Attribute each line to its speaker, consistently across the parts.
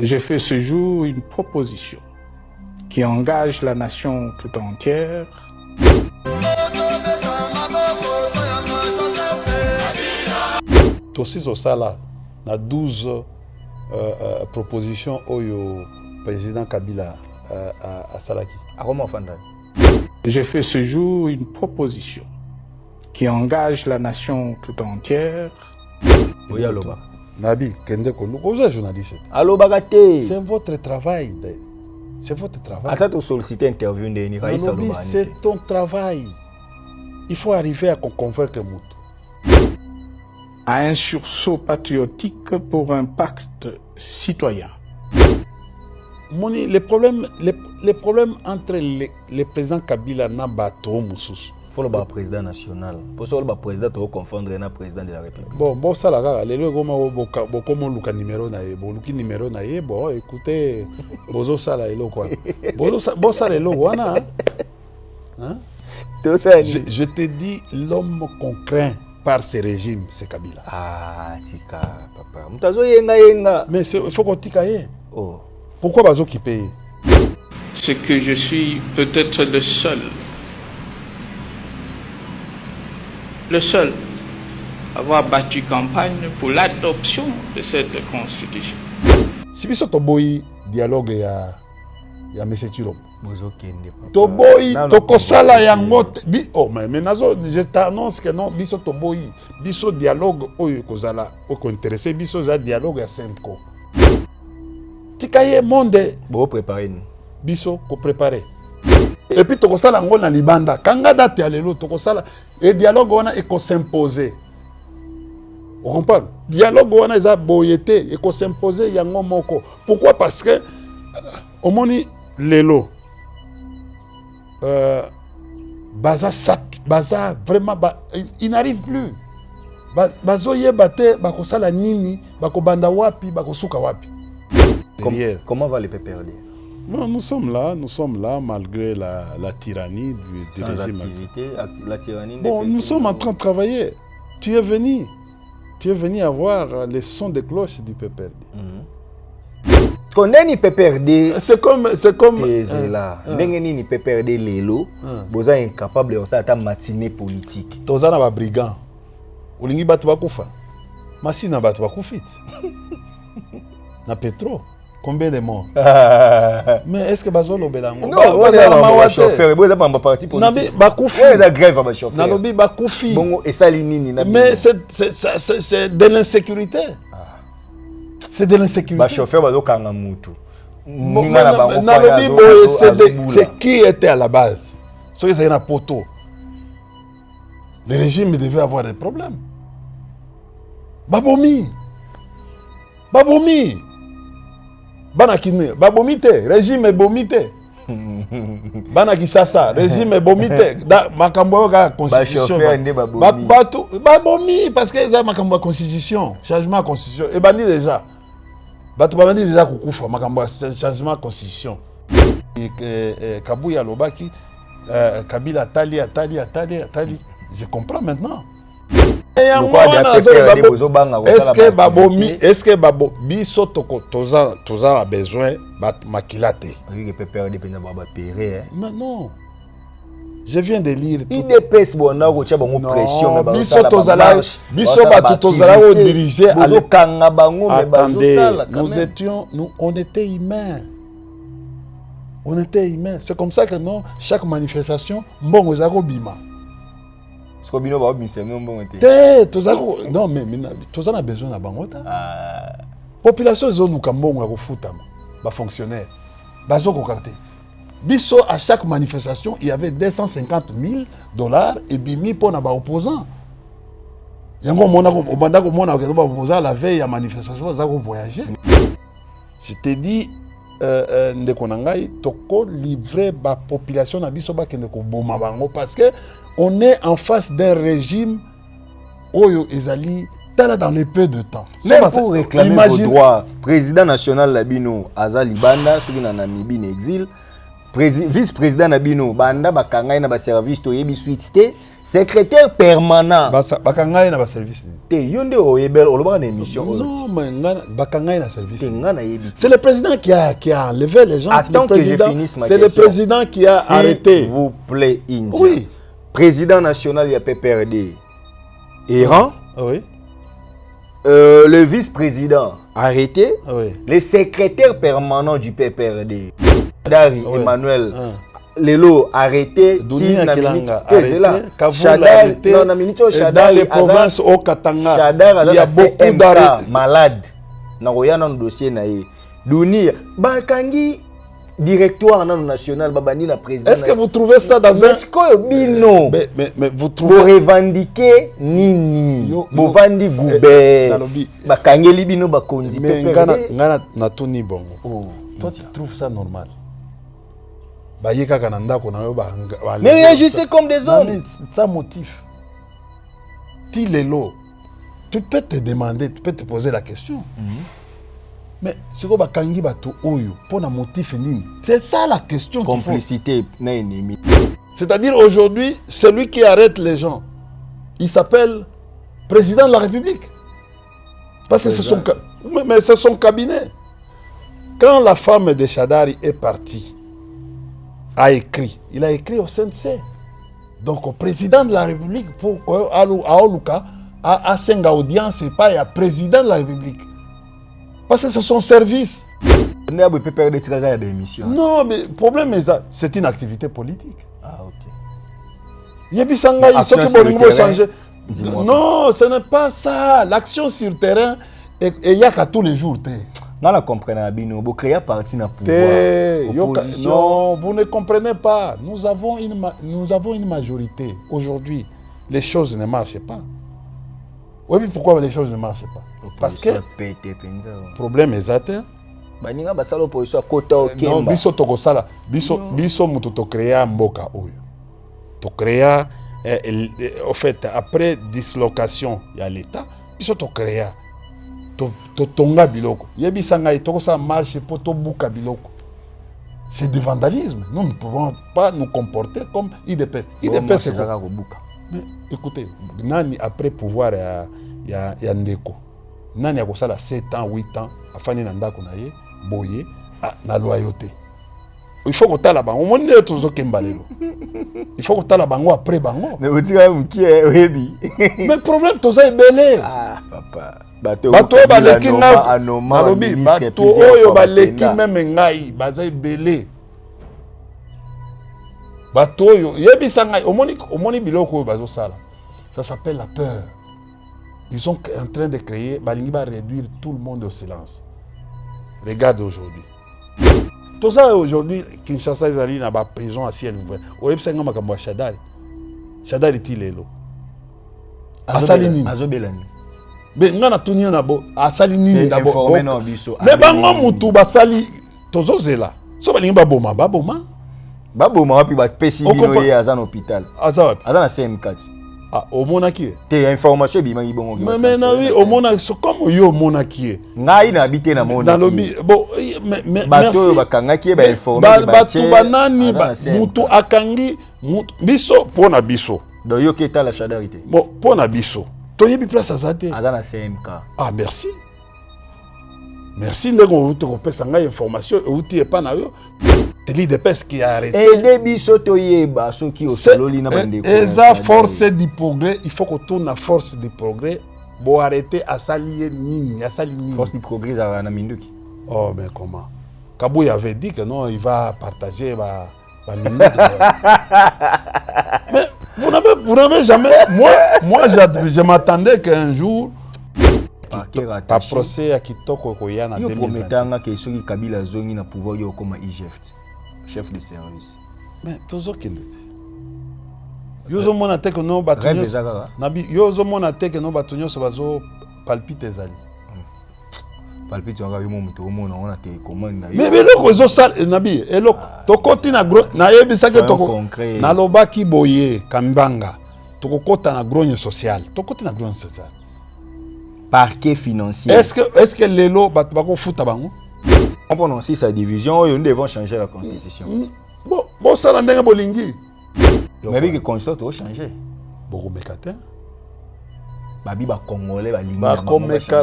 Speaker 1: J'ai fait ce jour une proposition qui engage la nation tout entière.
Speaker 2: Tosi Zosala na 12 propositions au président Kabila à Salaki.
Speaker 1: J'ai fait ce jour une proposition qui engage la nation tout entière.
Speaker 3: Oui, Aloba.
Speaker 2: Nabi, Kende Kolu, vous êtes journaliste.
Speaker 3: Aloba Gate.
Speaker 2: C'est votre travail. C'est votre travail.
Speaker 3: Attends, solliciter interview de Niraïs Aloba.
Speaker 2: C'est ton travail. Il faut arriver à convaincre Moutou.
Speaker 1: À un sursaut patriotique pour un pacte citoyen.
Speaker 2: Moni, les problèmes entre les présidents Kabila et Bato Moussous.
Speaker 3: Il faut le président national. Pour ça, le président doit confondre avec le président de la République.
Speaker 2: Bon, ça là, les gens comme Luka numéro naie, bon Luki numéro naie, bon écoutez, bozo ça là elo quoi. Bozo ça elo wana. Hein? Je te dis, l'homme qu'on craint par ce régime, c'est Kabila.
Speaker 3: Ah, tika papa. Mutazo yenga.
Speaker 2: Mais il faut qu'on tikaye.
Speaker 3: Oh.
Speaker 2: Pourquoi bazo qui paye?
Speaker 1: C'est que je suis peut-être le seul à avoir battu campagne pour l'adoption de cette constitution.
Speaker 2: Si biso toboyi dialogue ya M. Chilombo.
Speaker 3: Bozo kende.
Speaker 2: Toboyi tokosala yango bi oh mais nazo je t'annonce que non biso toboyi biso dialogue oyo kozala oko intéressé biso za dialogue ya Semco. Tikaye monde
Speaker 3: Bo préparer.
Speaker 2: Biso ko préparer. Et puis tokosala ngo na libanda kanga date ya lelo tokosala et dialogue wana eko s'imposer. Vous comprenez? Dialogue wana eza boyete eko s'imposer yango moko. Pourquoi? Parce que au moni lelo baza vraiment il n'arrive plus. Bazo yebate bakosala nini bakobanda wapi bakosuka wapi.
Speaker 3: Comment va les PPRD?
Speaker 2: Non, nous sommes là malgré la tyrannie du
Speaker 3: sans
Speaker 2: régime.
Speaker 3: Activité, la tyrannie.
Speaker 2: Bon, nous sommes en train de travailler. Tu es venu avoir les sons de cloche du PPRD.
Speaker 3: Connais ni PPRD?
Speaker 2: C'est comme
Speaker 3: là. N'engeni ni PPRD lelo. Boza incapable de faire ta matinée politique.
Speaker 2: Tozana ba brigand. Olingi batu bakufa. Masina batu bakufit. Na Petro. Combien de morts? Mais est-ce que Bazolo Belango?
Speaker 3: Non, on est un chauffeur. Bon, c'est parti politique.
Speaker 2: Nabi Bakoufi.
Speaker 3: On est la grève à chauffeur.
Speaker 2: Nalobi Bakoufi.
Speaker 3: Bon, et ça l'inini.
Speaker 2: Mais c'est de l'insécurité. C'est de l'insécurité.
Speaker 3: Ba chauffeur bazo kanga mutu.
Speaker 2: Nalobi c'est qui était à la base. Ce qui c'est un poteau. Le régime devait avoir des problèmes. Babomi. Babomite, régime bomite. Kisasa, régime bomite. Makambo ga constitution. Babomi parce que ça makambo constitution, changement constitution. Et bandi déjà. Batu bandi déjà kukufa makambo changement constitution. Et Kabuya Lobaki, Kabila Tali. Je comprends maintenant. Est-ce que biso toza a besoin makilate? Mais non. Je viens de lire tout.
Speaker 3: IDPS bona ko tia bango pression
Speaker 2: mais biso batu tozala o diriger
Speaker 3: bazo kanga bango mais bazo sala.
Speaker 2: On était humains. C'est comme ça que non, chaque manifestation mbongo za ko bima.
Speaker 3: Non,
Speaker 2: mais tous on a besoin de bangota. Population zoluka mbongo ko futama, ba fonctionnaire. Bazo ko carte. Biso à chaque manifestation, il y avait $250,000 et bimi pour na ba opposants. Yango mona ko obanda ko mona ko ba opposant la veille à manifestation za ko voyager. Je te dis ndeko na ngai toko livrer ba population na biso ba kende ko boma bango parce que on est en face d'un régime Oyo Ezali dans les peu de temps.
Speaker 3: Même pour réclamer vos droits, président national Labino Azali Banda, ceux qui n'ont Namibie exil, vice-président Nabino Banda Bakanga na ba service to yebi suite secrétaire permanent
Speaker 2: bakangai na ba service
Speaker 3: te yonde oyebel oloba na émission
Speaker 2: non mais bakangai na service
Speaker 3: te ngana yebi
Speaker 2: c'est le président qui a enlevé les gens.
Speaker 3: Attends que je finisse ma question.
Speaker 2: C'est le président qui a arrêté.
Speaker 3: S'il vous plaît, India.
Speaker 2: Oui.
Speaker 3: Président national, il y a PPRD. Iran.
Speaker 2: Oui.
Speaker 3: Le vice-président arrêté.
Speaker 2: Oui.
Speaker 3: Les secrétaires permanents du PPRD. Dari Emmanuel. Lelo arrêté.
Speaker 2: Dunia Kilanga
Speaker 3: arrêté.
Speaker 2: Dans les provinces au Katanga, il y a beaucoup d'arrêtés.
Speaker 3: Malade. Nagoya dans le dossier naïe. Dunia. Bakangi. Directoire national babani la président.
Speaker 2: Est-ce que vous trouvez ça dans un
Speaker 3: bino?
Speaker 2: Mais vous trouvez
Speaker 3: pour revendiquer nini bovandi goubert bakangeli bino bakonzi
Speaker 2: mais ngana na toni bongo. Oh, toi tu trouves ça normal? Bayeka kananda ko na yo ba.
Speaker 3: Mais réagissez comme des hommes.
Speaker 2: Ça motif. Tilelo. Tu peux te demander, tu peux te poser la question. Mais c'est quoi bakangi bato oyo pour un motif nini? C'est ça la question.
Speaker 3: Complicité na ennemi.
Speaker 2: C'est-à-dire aujourd'hui, celui qui arrête les gens, il s'appelle président de la République. Parce que c'est son cabinet. Quand la femme de Chadari est partie, il a écrit au CNC. Donc au président de la République pour à Oluka à Senga audience et pas à président de la République. Parce que c'est son service.
Speaker 3: Non, mais
Speaker 2: le problème est ça. C'est une activité politique.
Speaker 3: Ah, ok.
Speaker 2: Non, ce n'est pas ça. L'action sur le terrain, il n'y a qu'à tous les jours.
Speaker 3: Non, la comprenez, vous créez parti dans le pouvoir.
Speaker 2: Non, vous ne comprenez pas. Nous avons une majorité. Aujourd'hui, les choses ne marchent pas. Oui, mais pourquoi les choses ne marchent pas? Parce que le problème est atteint. Non, biso tokosala, biso mutu to créer mboka oyo. To créer en fait après dislocation ya l'état, biso to créer to tonga biloko. Yebisanga itokosa marche pour to buka biloko. C'est du vandalisme. Nous ne pouvons pas nous comporter comme IDPS. IDPS c'est quoi? Mais écoutez, nani après pouvoir ya ndeko. Nani a kosala 7 ans, 8 ans, afani na ndako na ye, boye, na loyauté. Il faut que tu aies la banque. Au moins, tu il faut que tu aies la banque après banque.
Speaker 3: Mais vous dites qui est Ohebi.
Speaker 2: Mais le problème, tu es belé.
Speaker 3: Ah, papa.
Speaker 2: Bato baleki na nalobi bato oyo baleki même ngai bazai belé. Bato oyo yebisa ngai omoni biloko oyo bazo sala. Ça s'appelle la peur. Ils sont en train de créer, Balingi va réduire tout le monde au silence. Regarde aujourd'hui. Tout ça aujourd'hui, Kinshasa est dans la prison à ciel ouvert. Au Epsenga Makambo Chadari. Chadari Tilelo. Asalini.
Speaker 3: Azobelani.
Speaker 2: Mais ngana tunio nabo asalini nabo.
Speaker 3: Mais
Speaker 2: bango mutu basali tozozela. So balingi baboma.
Speaker 3: Baboma wapi ba pesi bino ye azan hôpital.
Speaker 2: Azan
Speaker 3: na CM4.
Speaker 2: Ah, au monaki.
Speaker 3: Te information bi mangi bongo.
Speaker 2: Mais na oui, au monaki, comme yo monaki.
Speaker 3: Ngai na habité na monaki.
Speaker 2: Dans lobby. Bon, mais
Speaker 3: merci. Bakanga ki ba informer
Speaker 2: batu banani mutu akangi biso pona biso.
Speaker 3: Do yo keta la chadarité.
Speaker 2: Bon, pona biso. To yebi place azate.
Speaker 3: Azana CMK.
Speaker 2: Ah, merci. Merci ndeko te ko pesa ngai information outi e pa na yo. L'IDPS qui a arrêté.
Speaker 3: Et les bisoto yeba ceux qui au sololi na bandeko.
Speaker 2: Et ça force du progrès, il faut qu'on tourne à force du progrès pour arrêter à s'allier nini, à s'allier nini.
Speaker 3: Force du progrès à Naminduki.
Speaker 2: Oh mais comment? Kabouy avait dit que non, il va partager ma minute. Mais vous n'avez jamais moi je m'attendais qu'un jour par procès à Kitoko Koyana 2020.
Speaker 3: Yo prometanga que ceux qui Kabila zongi na pouvoir yo comme IGF. Chef de service.
Speaker 2: Mais tozo kende. Yozo mona teke no batunyo. Nabi yozo mona teke no batunyo so bazo palpite zali.
Speaker 3: Palpite nga yo mutu omona ona te commande.
Speaker 2: Mais eloko zo sal nabi eloko tokoti na gro na yebisa ke toko na lobaki boye kambanga. Tokokota na grogne social. Tokoti na grogne social.
Speaker 3: Parquet financier.
Speaker 2: Est-ce que lelo bako futa bango?
Speaker 3: On prononce sa division, nous devons changer la constitution.
Speaker 2: Bon, ça l'a bolingi.
Speaker 3: Mais oui, que constitution doit changer.
Speaker 2: Beaucoup mécaté.
Speaker 3: Babi ba Congolais ba lingi.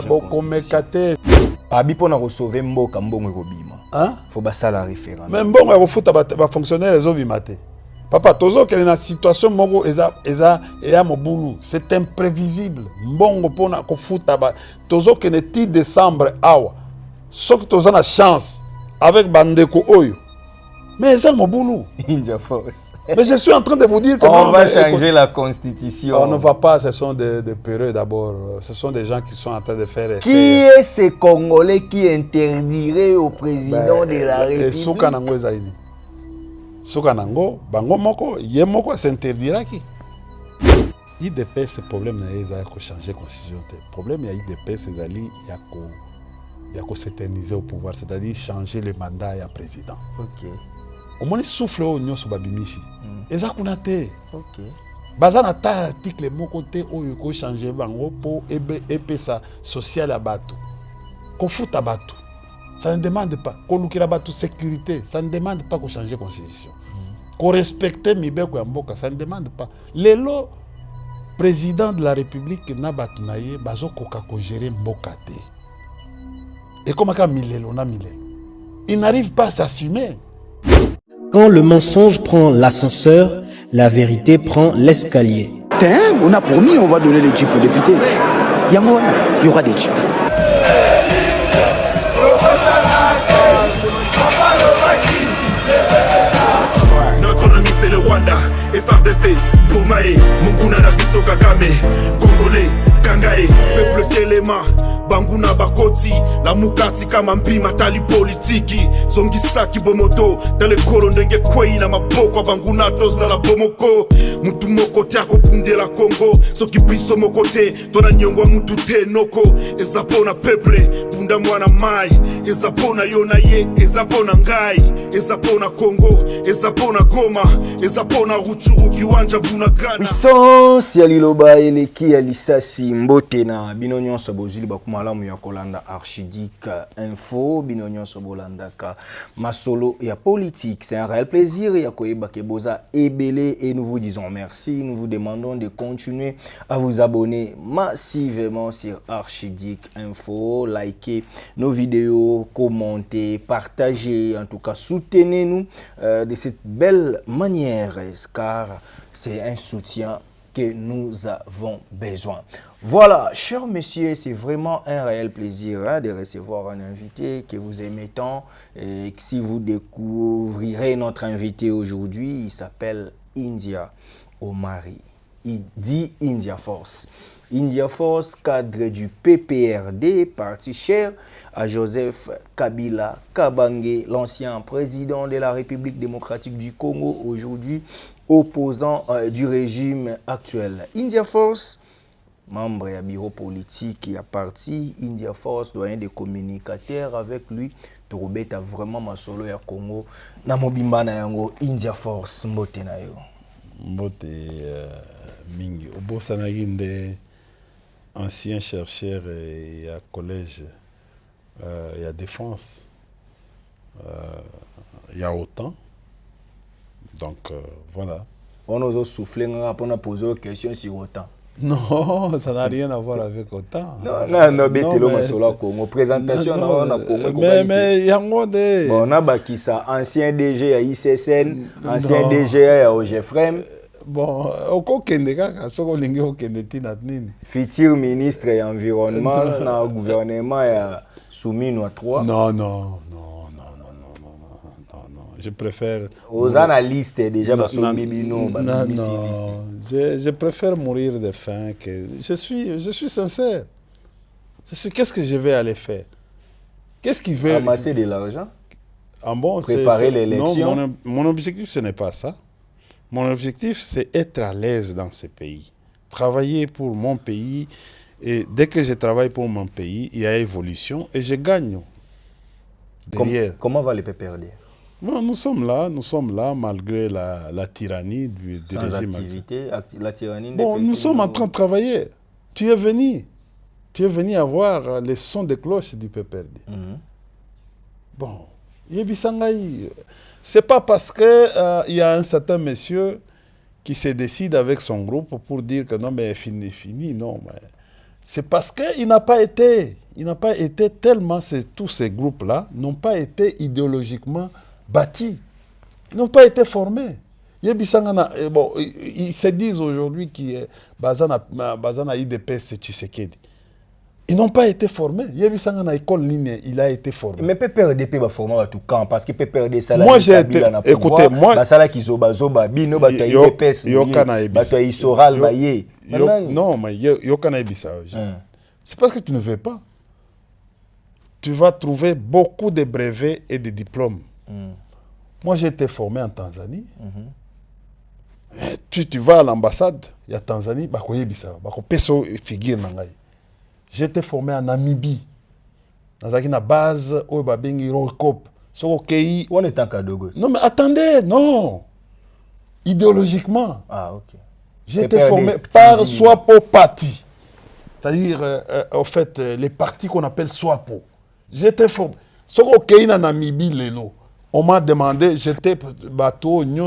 Speaker 2: Beaucoup mécaté.
Speaker 3: Babi pour nous sauver mboka mbongo ekobima.
Speaker 2: Hein?
Speaker 3: Faut ba ça la référence.
Speaker 2: Mais mbongo ya foot ba fonctionnaire les obimate. Papa tozo que na situation moko eza mobulu, c'est imprévisible. Mbongo pona ko foot ba tozo que ne 10 décembre awa. Sauf que tozo na chance avec bandeko oyo. Mais c'est mon boulot.
Speaker 3: India Force.
Speaker 2: Mais je suis en train de vous dire que
Speaker 3: on va changer la constitution.
Speaker 2: On ne va pas, ce sont des peureux d'abord. Ce sont des gens qui sont en train de faire...
Speaker 3: Qui est ce Congolais qui interdirait au président de la République?
Speaker 2: Soukanango Zaini. Soukanango, Bango Moko, Yemoko s'interdira qui? IDP, ce problème, il y a changer la constitution. Le problème, il y a IDP, c'est il y a s'éterniser au pouvoir, c'est-à-dire changer le mandat à président.
Speaker 3: Ok.
Speaker 2: Au moins, souffle au nyon sur Babimisi. Et ça, qu'on a été.
Speaker 3: Ok.
Speaker 2: Bazan a ta article, mon côté, où il faut changer bango pour épée ça social à bateau. Qu'on fout à bateau. Ça ne demande pas. Qu'on loue la bateau sécurité. Ça ne demande pas qu'on change la constitution. Qu'on respecte Mibeko et Mboka. Ça ne demande pas. L'élo, président de la République, n'a bateau naïe, bazo koka ko gérer Mboka te. Et comment ça Milelo na Milelo? Il n'arrive pas à s'assumer.
Speaker 4: Quand le mensonge prend l'ascenseur, la vérité prend l'escalier.
Speaker 5: On a promis, on va donner les jeeps aux députés. Il y aura des jeeps.
Speaker 6: Notre ennemi c'est le Rwanda, FRDC, Boumae, Munguna Nabiso Kagame, Congolais, Kangae, peuple Telema, Banguna Bakoti, la Mukati kama mpima tali politiki, Songisaki Bomoto, dans kolo ndenge kwei na maboko Banguna toza la bomoko, mutu moko tiako punde la Congo, soki biso moko te, tona nyongwa mutu te noko, ezapona peuple, punda mwana mai, ezapona yona ye, ezapona ngai, ezapona Congo, ezapona Goma, ezapona Ruchuru kiwanja bunagana.
Speaker 3: Puissance ya liloba eleki ya lisasi mbote na bino nyonso bozili bakumalamu ya kolanda Archidic Info, bino nyonso bolandaka masolo ya politique. C'est un réel plaisir ya koyeba ke boza ebele et nous vous disons merci. Nous vous demandons de continuer à vous abonner massivement sur Archidic Info, likez nos vidéos, commentez, partagez, en tout cas soutenez-nous de cette belle manière car c'est un soutien que nous avons besoin. Voilà, chers messieurs, c'est vraiment un réel plaisir de recevoir un invité que vous aimez tant. Et si vous découvrirez notre invité aujourd'hui, il s'appelle India Omari. Il dit India Force. India Force, cadre du PPRD, parti cher à Joseph Kabila Kabange, l'ancien président de la République démocratique du Congo, aujourd'hui opposant du régime actuel. India Force, membre du bureau politique et à parti, India Force, doyen des communicateurs avec lui, Torobet a vraiment masolo ya Congo, na mobimba na yango India Force, mbote na yo.
Speaker 2: Mbote mingi, obosanaki nde ancien chercheur et à collège, il y a défense, il y a autant. Donc voilà.
Speaker 3: On a soufflé, on a posé une question sur autant.
Speaker 2: Non, ça n'a rien à voir avec autant.
Speaker 3: Non, présentation, on a Congo.
Speaker 2: Mais il y a un mot de...
Speaker 3: Bon, on a Bakissa, ancien DG à ICSN, ancien DG à OGFREM.
Speaker 2: Bon,
Speaker 3: futur ministre et environnement dans le gouvernement soumis à 3.
Speaker 2: Non. Je préfère...
Speaker 3: Aux analystes déjà,
Speaker 2: je préfère mourir de faim que... Je suis sincère. Qu'est-ce que je vais aller faire? Qu'est-ce qu'il veut?
Speaker 3: Amasser de l'argent?
Speaker 2: Préparer l'élection? Non, mon objectif, ce n'est pas ça. Mon objectif, c'est être à l'aise dans ce pays. Travailler pour mon pays. Et dès que je travaille pour mon pays, il y a évolution et je gagne.
Speaker 3: Comment va le PPRD?
Speaker 2: Bon, nous sommes là malgré la tyrannie du régime.
Speaker 3: Activité, la tyrannie.
Speaker 2: Bon, nous sommes en train de travailler. Tu es venu avoir les sons de cloche du PPRD. Bon, c'est pas parce que il y a un certain monsieur qui se décide avec son groupe pour dire que non, mais fini, non. Mais c'est parce qu'il n'a pas été tellement, tous ces groupes-là n'ont pas été idéologiquement bâtis. Ils n'ont pas été formés. Bon, ils se disent aujourd'hui que Bazana IDPS, c'est Tshisekedi. Ils n'ont pas été formés. Il y a vu ça dans l'école ligne, il a été formé.
Speaker 3: Mais PPRD va former à tout camp parce que PPRD ça là.
Speaker 2: Moi j'ai été, écoutez, moi
Speaker 3: ça là qui zoba bino ba ta IDPS. Ba ta isoral ba yé.
Speaker 2: Non, mais yo kana ebisa. C'est parce que tu ne veux pas. Tu vas trouver beaucoup de brevets et de diplômes. Moi j'ai été formé en Tanzanie. Tu vas à l'ambassade, il y a Tanzanie, ba ko yebisa, ba ko peso figure na ngai. J'étais formé en Namibie. Dans une base où il y a Eurocop.
Speaker 3: On est en Kadogo.
Speaker 2: Non, mais attendez, non. Idéologiquement.
Speaker 3: Ah, ok.
Speaker 2: J'étais formé par SWAPO Parti. C'est-à-dire, en fait, les partis qu'on appelle SWAPO. J'étais formé. Ce qu'il y a en Namibie, on m'a demandé, j'étais bateau, nous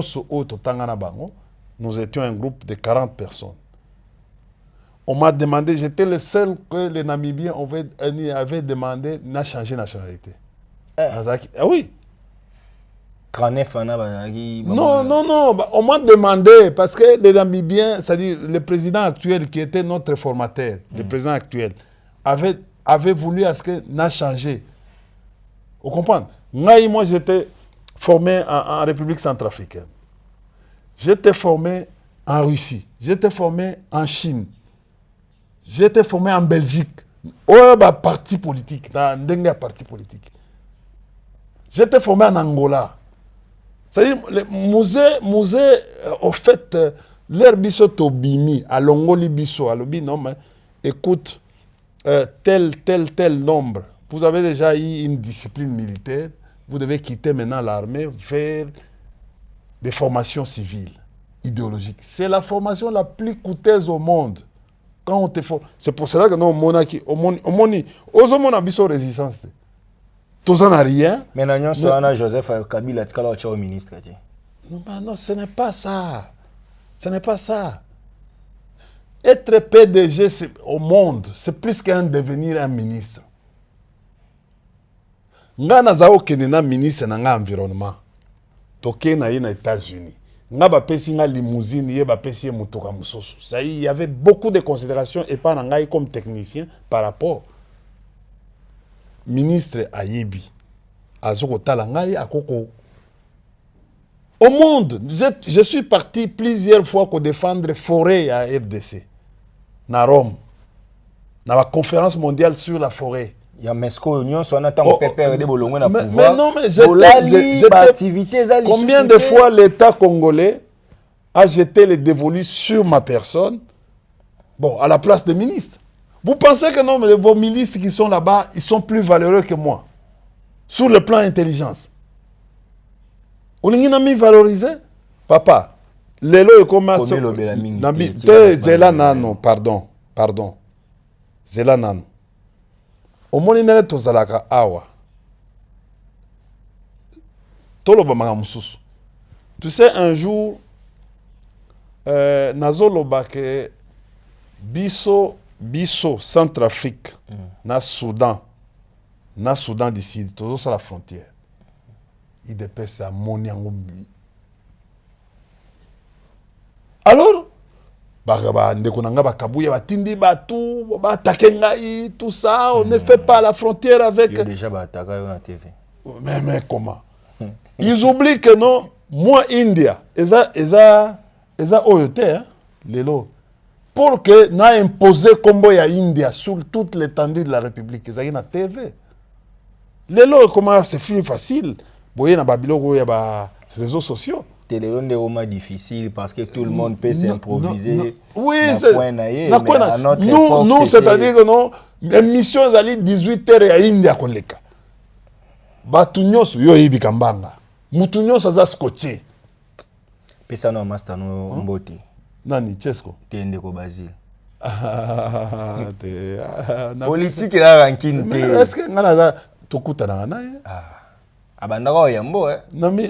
Speaker 2: étions un groupe de 40 personnes. On m'a demandé, j'étais le seul que les Namibiens avaient demandé de changer de nationalité. Ah oui. Non, on m'a demandé, parce que les Namibiens, c'est-à-dire le président actuel qui était notre formateur, le président actuel, avait voulu à ce que n'a changé. Vous comprenez? Moi, j'étais formé en République centrafricaine. J'étais formé en Russie. J'étais formé en Chine. J'étais formé en Belgique. Parti politique. Parti politique. J'étais formé en Angola. C'est-à-dire, le musée, au fait, l'air biso tobimi, à Longoli biso, à l'obi, non, mais écoute, tel nombre. Vous avez déjà eu une discipline militaire. Vous devez quitter maintenant l'armée vers des formations civiles, idéologiques. C'est la formation la plus coûteuse au monde. Quand on te forme, c'est pour cela que nous, on a biso résistance. Tout ça n'a rien.
Speaker 3: Mais nous, Joseph Kabila, tu as au ministre.
Speaker 2: Non, ce n'est pas ça. Ce n'est pas ça. Être PDG au monde, c'est plus qu'un devenir un ministre. Nga nazao kenena ministre na nga environnement. Toké na yé na États-Unis. Nga ba pesi nga limousine yé ba pesi mutoka musoso. Ça y avait beaucoup de considérations et pas ngai comme technicien par rapport ministre Ayebi. Azoko talangai akoko. Au monde, je suis parti plusieurs fois pour défendre forêt à RDC. Na Rome. Na la conférence mondiale sur la forêt.
Speaker 3: Il y a Mesco Union, on attend PPRD bolongo na pouvoir.
Speaker 2: Mais non, mais j'étais combien de fois l'État congolais a jeté les dévolus sur ma personne, bon, à la place des ministres. Vous pensez que non, mais vos ministres qui sont là-bas, ils sont plus valeureux que moi, sur le plan intelligence. On n'a mis valorisé, papa. Lelo est comme ça. Zela nano, pardon. Zela nano. Au moins, il y a des awa. Tu sais, un jour, Nazoloba que Bisso, Centrafrique, na Soudan d'ici, toujours sur la frontière. Il dépasse à Moniangombi. Alors, tout ça, on ne fait pas la frontière avec.
Speaker 3: Il y a déjà la TV.
Speaker 2: Mais comment? Ils oublient que non, moi, India, ils ont été, pour que n'a imposé combo à India sur toute l'étendue de la République, ils ont une TV. Comment c'est facile? Vous voyez, dans Babylone, il y a des réseaux sociaux.
Speaker 3: C'est difficile parce que tout le monde peut s'improviser.
Speaker 2: Oui, c'est nous, c'est-à-dire que non, l'émission est 18h à India. Batunyosu yo ibikambanga. Mutunyosu za scotché.
Speaker 3: Pesa no master no mbote.
Speaker 2: Nani Chesco?
Speaker 3: Tende ko Basile. Politique la ranking te.
Speaker 2: Est-ce que ngana tokuta na naye?
Speaker 3: Abandako Yambo, hein.
Speaker 2: Non, mais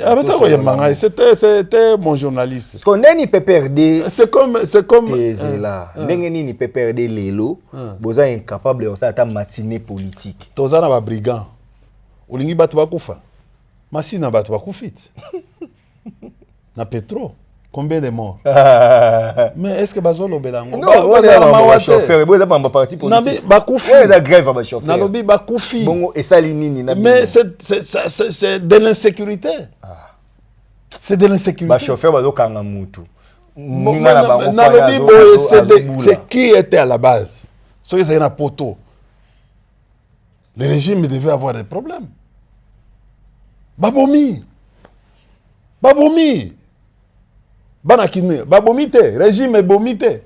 Speaker 2: c'était mon journaliste.
Speaker 3: Parce qu'on est ni PPRD.
Speaker 2: C'est comme.
Speaker 3: T'es là. N'est ni PPRD Lelo. Vous êtes incapable de faire ta matinée politique.
Speaker 2: Tozana va brigand. Olingi batu bakufa. Masina batu bakufit. Na Petro. Combien de morts? Mais est-ce que Bazolo Belango?
Speaker 3: Non, on est un chauffeur. Vous êtes pas un parti politique.
Speaker 2: Non, Bakufi.
Speaker 3: Vous êtes la grève à ma chauffeur.
Speaker 2: Nalobi Bakufi.
Speaker 3: Bon, et ça,
Speaker 2: mais c'est de l'insécurité. C'est de l'insécurité.
Speaker 3: Ma chauffeur, Bazo Kangamutu.
Speaker 2: Nalobi, c'est qui était à la base? Ce qui est un poteau. Le régime devait avoir des problèmes. Babomi. Banakine, babomite, régime bomite.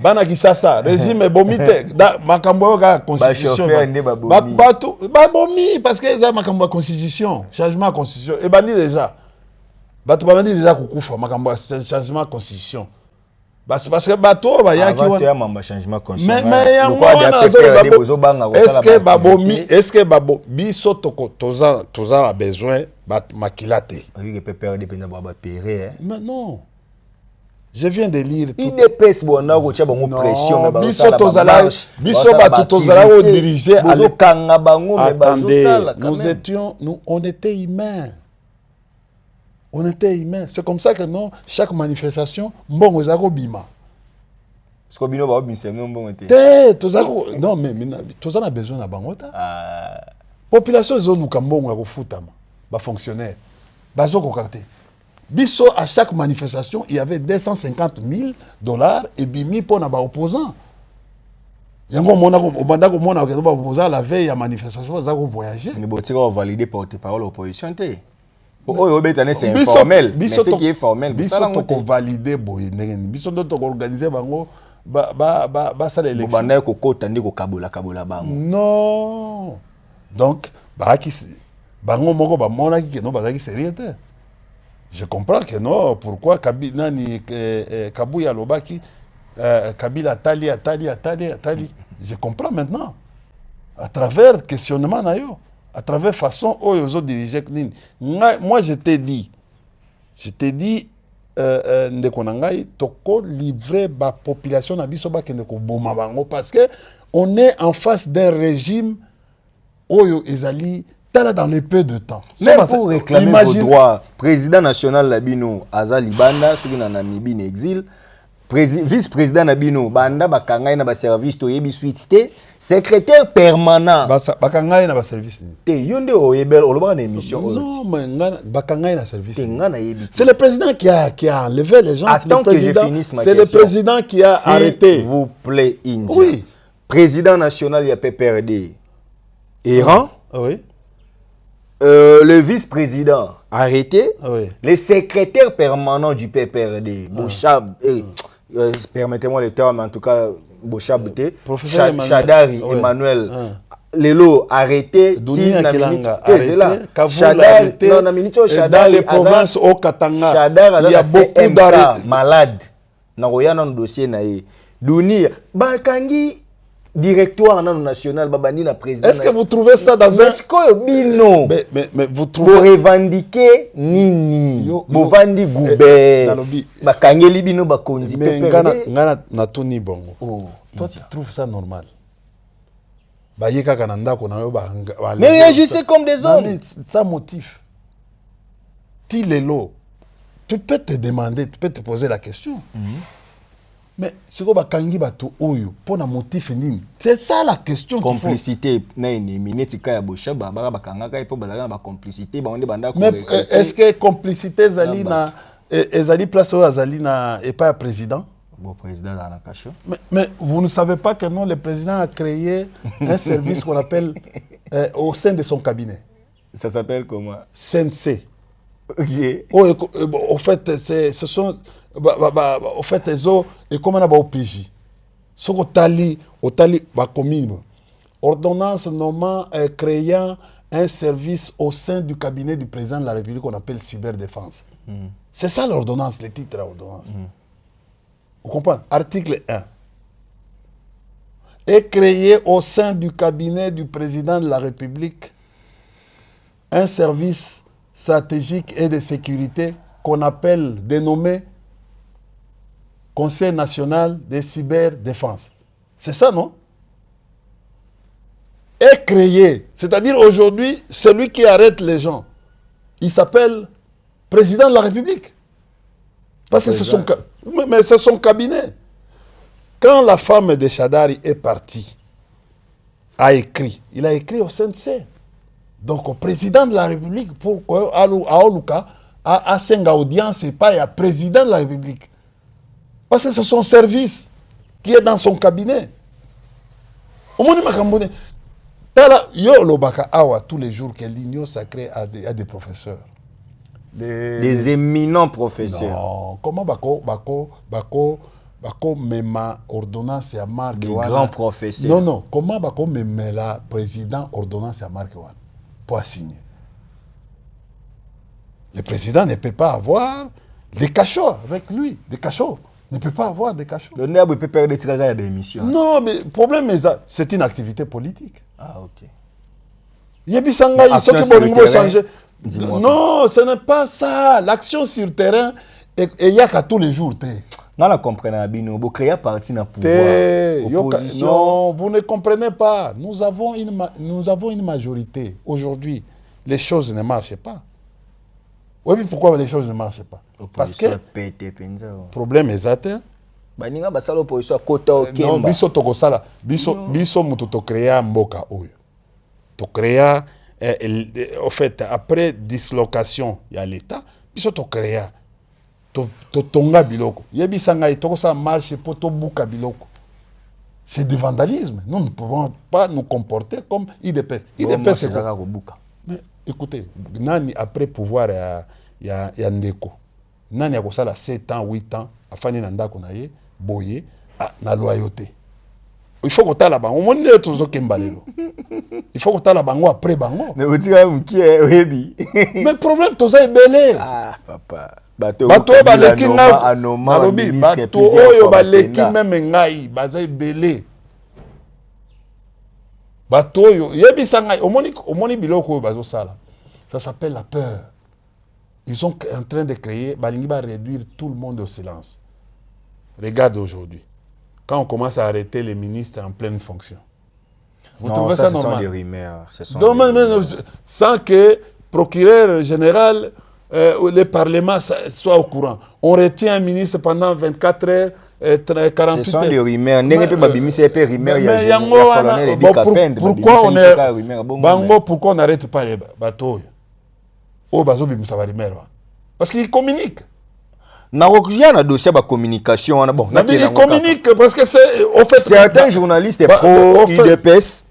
Speaker 2: Banaki sasa, régime bomite. Makambo ga constitution. Babomi parce que ça makambo constitution, changement constitution. Et bandi déjà. Batu bandi déjà kukufa makambo changement constitution. Parce que bato ba ya ki
Speaker 3: wana changement constitution.
Speaker 2: Mais est-ce que babo biso toko toza a besoin makilate.
Speaker 3: Oui, que PPRD dépend ba péré.
Speaker 2: Mais non. Je viens de lire
Speaker 3: tout. Il dépêche bona ko tia bango pression mais
Speaker 2: biso batu tozala o diriger
Speaker 3: bozo kanga bango mais bazo sala.
Speaker 2: On était humains. On était humains. C'est comme ça que non, chaque manifestation, mbongo zako bima.
Speaker 3: Parce que bino ba binse mbongo te.
Speaker 2: Non mais tozana besoin na bangota. Population zoluka mbongo ya kofutama. Ba fonctionnaire. Bazo kokate. Biso à chaque manifestation, il y avait 250 000 $ et bimi pour na ba opposants. Yango mona ko bandako mona ko ba opposant la veille à manifestation zako voyager.
Speaker 3: Mais botiko valider porte-parole opposition te. Oh, c'est informel. Mais ce qui est formel,
Speaker 2: biso to valider boy ndenge biso to organiser bango ba ça l'élection.
Speaker 3: Banda ko kota ndiko kabola bango.
Speaker 2: Non. Donc bango moko ba mona ki no bazaki sérieux. Je comprends que non, pourquoi Kabila ni Kabuya Lobaki Kabila Tali. Je comprends maintenant. À travers questionnement nayo. À travers façon où ils ont dirigé. Moi, je t'ai dit, Ndekonangai, toko livrer la population na biso ba kendeko boma bango parce que on est en face d'un régime où ils allaient dans les peu de temps.
Speaker 3: Même pour réclamer vos droits, président national Labino Azali Banda, ceux qui n'ont Namibie exil. Vice-président Nabino, Banda Bakangai na ba service to yebi suite secrétaire permanent.
Speaker 2: Bakangai na ba service.
Speaker 3: Te yonde oyebel oloba na émission.
Speaker 2: Non, mais Bakangai na service. C'est le président qui a enlevé les gens.
Speaker 3: Attends que je finisse ma question.
Speaker 2: C'est le président qui a arrêté.
Speaker 3: S'il vous plaît, India.
Speaker 2: Oui.
Speaker 3: Président national, il y a PPRD. Iran.
Speaker 2: Oui.
Speaker 3: Le vice-président arrêté.
Speaker 2: Oui.
Speaker 3: Les secrétaires permanents du PPRD. Bouchab. Permettez-moi le terme, en tout cas, Bochabouté, Chadari, Emmanuel, Lelo arrêté,
Speaker 2: Dunia Kilanga
Speaker 3: arrêté,
Speaker 2: Chadari, dans les provinces au Katanga, il y a beaucoup d'arrêtés.
Speaker 3: Malade, Naroya dans le dossier naïe. Dunia, Bakangi, directoire national, Babani la président.
Speaker 2: Est-ce que vous trouvez ça dans un...
Speaker 3: Bino.
Speaker 2: Mais vous trouvez...
Speaker 3: Vous revendiquez Nini. Vous vendez Goubert. Bakangeli Bino Bakonzi.
Speaker 2: Mais Ngana Natoni Bongo. Toi, tu trouves ça normal? Mais
Speaker 3: réagissez comme des hommes.
Speaker 2: Ça motive. Tilelo. Tu peux te demander, tu peux te poser la question. Mais c'est quoi bakangi bato oyo pour na motif nini? C'est ça la question.
Speaker 3: Complicité na tika ya boshaba ba bakanga ka ipo bazaka na complicité ba onde banda ko.
Speaker 2: Mais est-ce que complicité zali na ezali place au azali na et pas président?
Speaker 3: Bon président dans la cache.
Speaker 2: Mais vous ne savez pas que non, le président a créé un service qu'on appelle au sein de son cabinet.
Speaker 3: Ça s'appelle comment?
Speaker 2: CNC.
Speaker 3: OK.
Speaker 2: Au fait ce sont au fait et comment on a OPJ. Ce qu'otali ba commune. Ordonnance nommant créant un service au sein du cabinet du président de la République qu'on appelle cyberdéfense. C'est ça l'ordonnance, le titre de l'ordonnance. Vous comprenez? Article 1. Et créer au sein du cabinet du président de la République un service stratégique et de sécurité qu'on appelle, dénommé Conseil national de cyberdéfense. C'est ça, non? Est créé. C'est-à-dire aujourd'hui, celui qui arrête les gens, il s'appelle président de la République. Parce que c'est son cabinet. Quand la femme de Chadari est partie, il a écrit au CNC. Donc, au président de la République, pour Aoluka, à 5 audiences, et pas à président de la République. Parce que c'est son service qui est dans son cabinet. Au moins, tous les jours que l'union sacrée a des professeurs.
Speaker 3: Des éminents professeurs.
Speaker 2: Non, comment Bako mema ordonnance à Marc
Speaker 3: des grands professeurs.
Speaker 2: Non, comment Bako mema la président ordonnance à Marc Wan pour signer. Le président ne peut pas avoir des cachots avec lui, des cachots. Ne peut pas avoir des cachots.
Speaker 3: Le nerf peut perdre des émissions.
Speaker 2: Non, mais le problème, c'est une activité politique.
Speaker 3: Ah, ok.
Speaker 2: Yebisanga, ce que vous changer. Non, ce n'est pas ça. L'action sur le terrain, il y a qu'à tous les jours.
Speaker 3: Non, la comprenez, Bino. Vous créez parti dans le pouvoir.
Speaker 2: Non, vous ne comprenez pas. Nous avons une majorité. Aujourd'hui, les choses ne marchent pas. Oui, mais pourquoi les choses ne marchent pas? Parce que le problème est atteint. Non, biso tokosala, biso mutu to créer mboka oyo. To créer en fait après dislocation il y a l'état, biso to créer to tonga biloko. Yebisanga itokosa marche pour to buka biloko. C'est du vandalisme. Nous ne pouvons pas nous comporter comme IDPS. IDPS c'est quoi? Mais écoutez, nani après pouvoir ya ndeko. Nani akosala 7 ans, 8 ans afani na ndako na ye boye na loyauté. Il faut que tu la bango. On est tous kembalelo. Il faut que tu la bango après bango.
Speaker 3: Mais vous dites qui est Webi.
Speaker 2: Mais le problème tout ça est belé.
Speaker 3: Ah papa.
Speaker 2: Bato baleki na alobi bato oyo baleki même ngai baza belé. Bato oyo yebisa ngai omoni biloko bazo sala. Ça s'appelle la peur. Ils sont en train de créer, Balingi va réduire tout le monde au silence. Regarde aujourd'hui, quand on commence à arrêter les ministres en pleine fonction. Vous trouvez ça normal?
Speaker 3: Ce sont des rumeurs.
Speaker 2: Sans que le procureur général, le Parlement soit au courant. On retient un ministre pendant 24 heures, 48 heures.
Speaker 3: Ce sont des rumeurs.
Speaker 2: Pourquoi on n'arrête pas les bateaux? Parce qu'ils communiquent.
Speaker 3: Il y a un dossier de communication. Bon,
Speaker 2: ils communiquent parce que c'est...
Speaker 3: Certains journalistes pro-IDPS,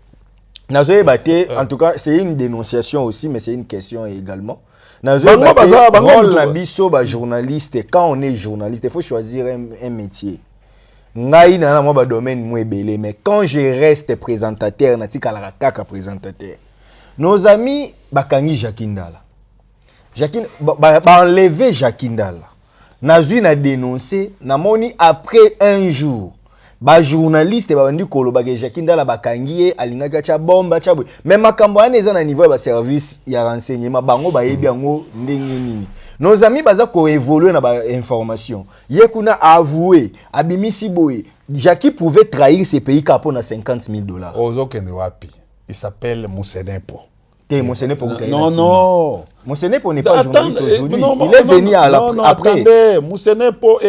Speaker 3: en tout cas, c'est une dénonciation aussi, mais c'est une question également. Journaliste, quand on est journaliste, il faut choisir un métier. Mais quand je reste présentateur, nos amis, Bakangi Jakindala. Enlever Jakindala. Nazui a dénoncé, namoni après un jour, journaliste bandi koloba ke Jakindala bakangiye alingaka cha bomba cha boy. Mais makambo ane eza na niveau ba service ya renseignement bango ba yebi yango ndenge nini. Nos amis baza ko évoluer na ba information. Yekuna avoué, abimisi boy. Jaki pouvait trahir ce pays capo na $50,000.
Speaker 2: Ozokende wapi. Il s'appelle Moussenepo.
Speaker 3: Moussenepo
Speaker 2: non.
Speaker 3: Moussenepo n'est pas journaliste aujourd'hui. Il est venu après.
Speaker 2: Attendez, Moussenepo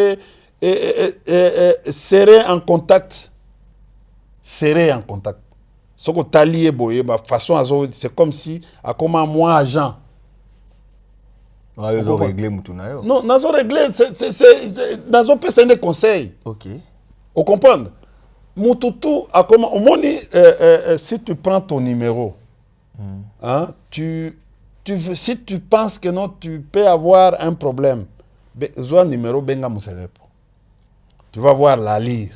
Speaker 2: serait en contact. Ce qu'on t'a lié, façon, c'est comme si, à comment moi, agent.
Speaker 3: Ils ont réglé.
Speaker 2: Non, ils ont réglé. C'est des conseils.
Speaker 3: Ok.
Speaker 2: Vous comprenez? Moutoutou, si tu prends ton numéro, hein, si tu penses que non, tu peux avoir un problème, besoin numéro benga Moussenepo. Tu vas voir la lire.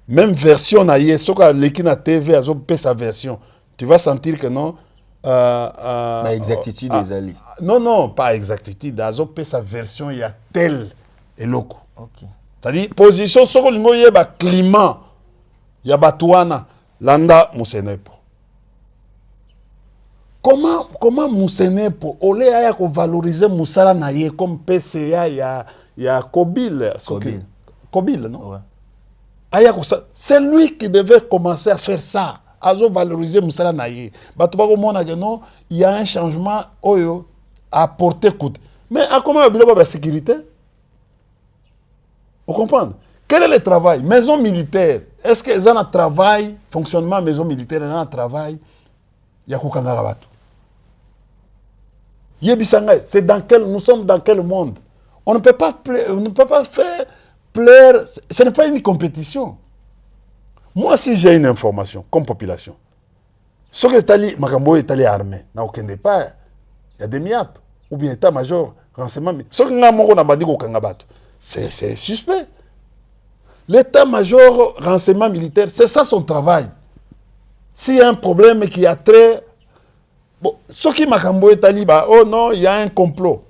Speaker 2: Même version na yé, soka lekina TV azo pe sa version. Tu vas sentir que non.
Speaker 3: Exactitude des alliés.
Speaker 2: Non, pas exactitude. Azo pe sa version, il y a tel et loco.
Speaker 3: Ok.
Speaker 2: C'est-à-dire position soko lingo yé ba climat. Ya batouana landa Moussenepo. comment Moussene pour Olé a valoriser Moussala Naye comme PCA il y a Kobil. Kobil, non? Ouais. C'est lui qui devait commencer à faire ça. À valoriser Moussala Naye. Il y a un changement à porter coûte. Mais à comment il y a la sécurité? Vous comprenez? Quel est le travail? Maison militaire. Est-ce qu'ils ont un travail, fonctionnement maison militaire, ils ont un travail? Il y a c'est nous sommes dans quel monde? On ne peut pas faire plaire. Ce n'est pas une compétition. Moi, si j'ai une information comme population, ce que est Makambo est allé armé, n'a aucun départ. Il y a des MIAP ou bien état-major, renseignement. Ce que c'est suspect. L'état-major, renseignement militaire, c'est ça son travail. S'il y a un problème qui a trait. Bon, ce qui Makambo est allé, oh non, il y a un complot.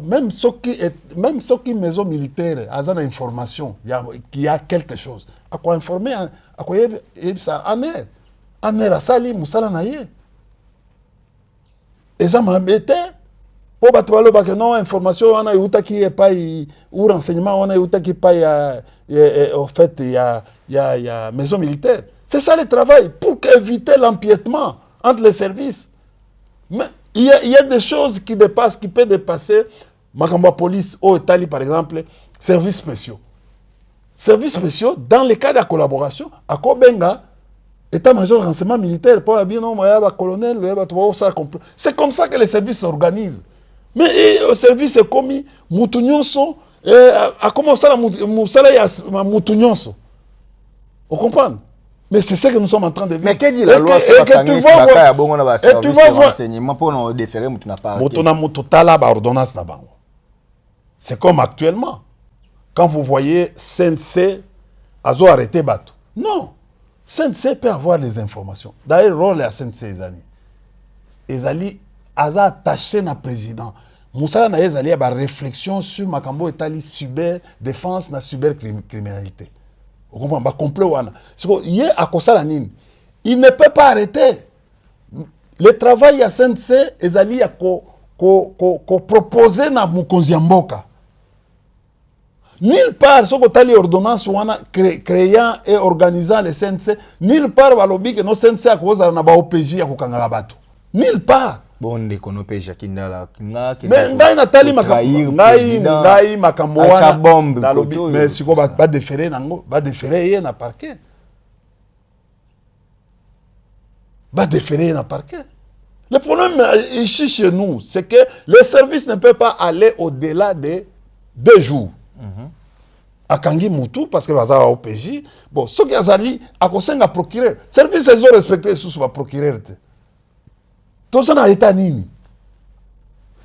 Speaker 2: Même ceux qui maison militaire, ils ont information, qu'il y a quelque chose. À quoi informer, à quoi ça aner à sali musala naye. Et ça m'a embêté. Pour battre non information on a eu qui est pas ou renseignement on a eu qui pas en fait il y a maison militaire. C'est ça le travail pour éviter l'empiètement entre les services. Mais il y a des choses qui dépassent, qui peuvent dépasser. Makamba police au Italie par exemple, services spéciaux. Services spéciaux dans le cas de la collaboration à Kobenga état-major renseignement militaire pour bien non colonel c'est comme ça que les services s'organisent. Mais au service est commis Moutounionso a commencé à Moutounionso. Vous comprenez? Mais c'est ça que nous sommes en train de vivre.
Speaker 3: Mais qu'est-ce que dit la loi?
Speaker 2: Et que tu vas voir. C'est comme actuellement. Quand vous voyez CNC, Azo arrêté Bato. Non. CNC peut avoir les informations. D'ailleurs, le rôle de CNC, Ezali, Aza attaché na président. Moussa na Ezali a une réflexion sur Makambo Etali cyber défense na cyber criminalité. Vous comprenez? Ba complot wana. Il ne peut pas arrêter. Le travail à CNC Ezali a proposé na Mukonzi Mboka. Nulle part, ce que les ordonnances créant et organisant les CNC, nulle part, Walobi que nos CNC à cause de la OPJ à Kukangarabato. Nulle part.
Speaker 3: Bon, on est OPJ qui n'a la.
Speaker 2: Mais Nathalie Makambo, mais si on va déférer, va déférer na parquet. Va déférer na parquet. Le problème ici chez nous, c'est que le service ne peut pas aller au-delà de 2 jours. À Kangi Moutou, parce que Bazar au PJ, bon, ce qui a zali, à Kosenga procureur, service ils ont respecté sous le procureur. Tout ça n'a été nini.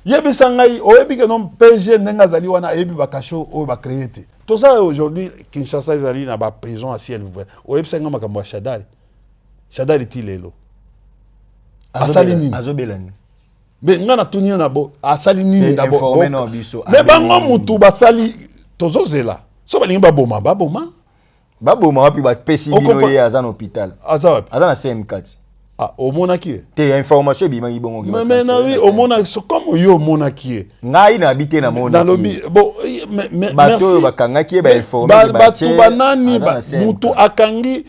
Speaker 2: Yebi Sangai, Oebi que non PJ n'enga zali wana Ebi Bakacho ou Bakréé. Tout ça aujourd'hui, Kinshasa zali n'a pas prison à ciel ouvert. Oebi Sangai Makambo Shadari. Shadari Tilelo. Asali nini.
Speaker 3: Azobelani.
Speaker 2: Mais ngana tuni na bo, asali nini d'abord. Mais bango Moutou basali tozo zela. So balingi baboma
Speaker 3: wapi bapesi bino ye aza na hôpital aza na CM4
Speaker 2: omona ki
Speaker 3: te information bimangi bongo
Speaker 2: mais na oui omona comme yo omona ki
Speaker 3: ngai na habité na mona
Speaker 2: lobi bon
Speaker 3: bato bakanga ki ba informer
Speaker 2: batu banani mutu akangi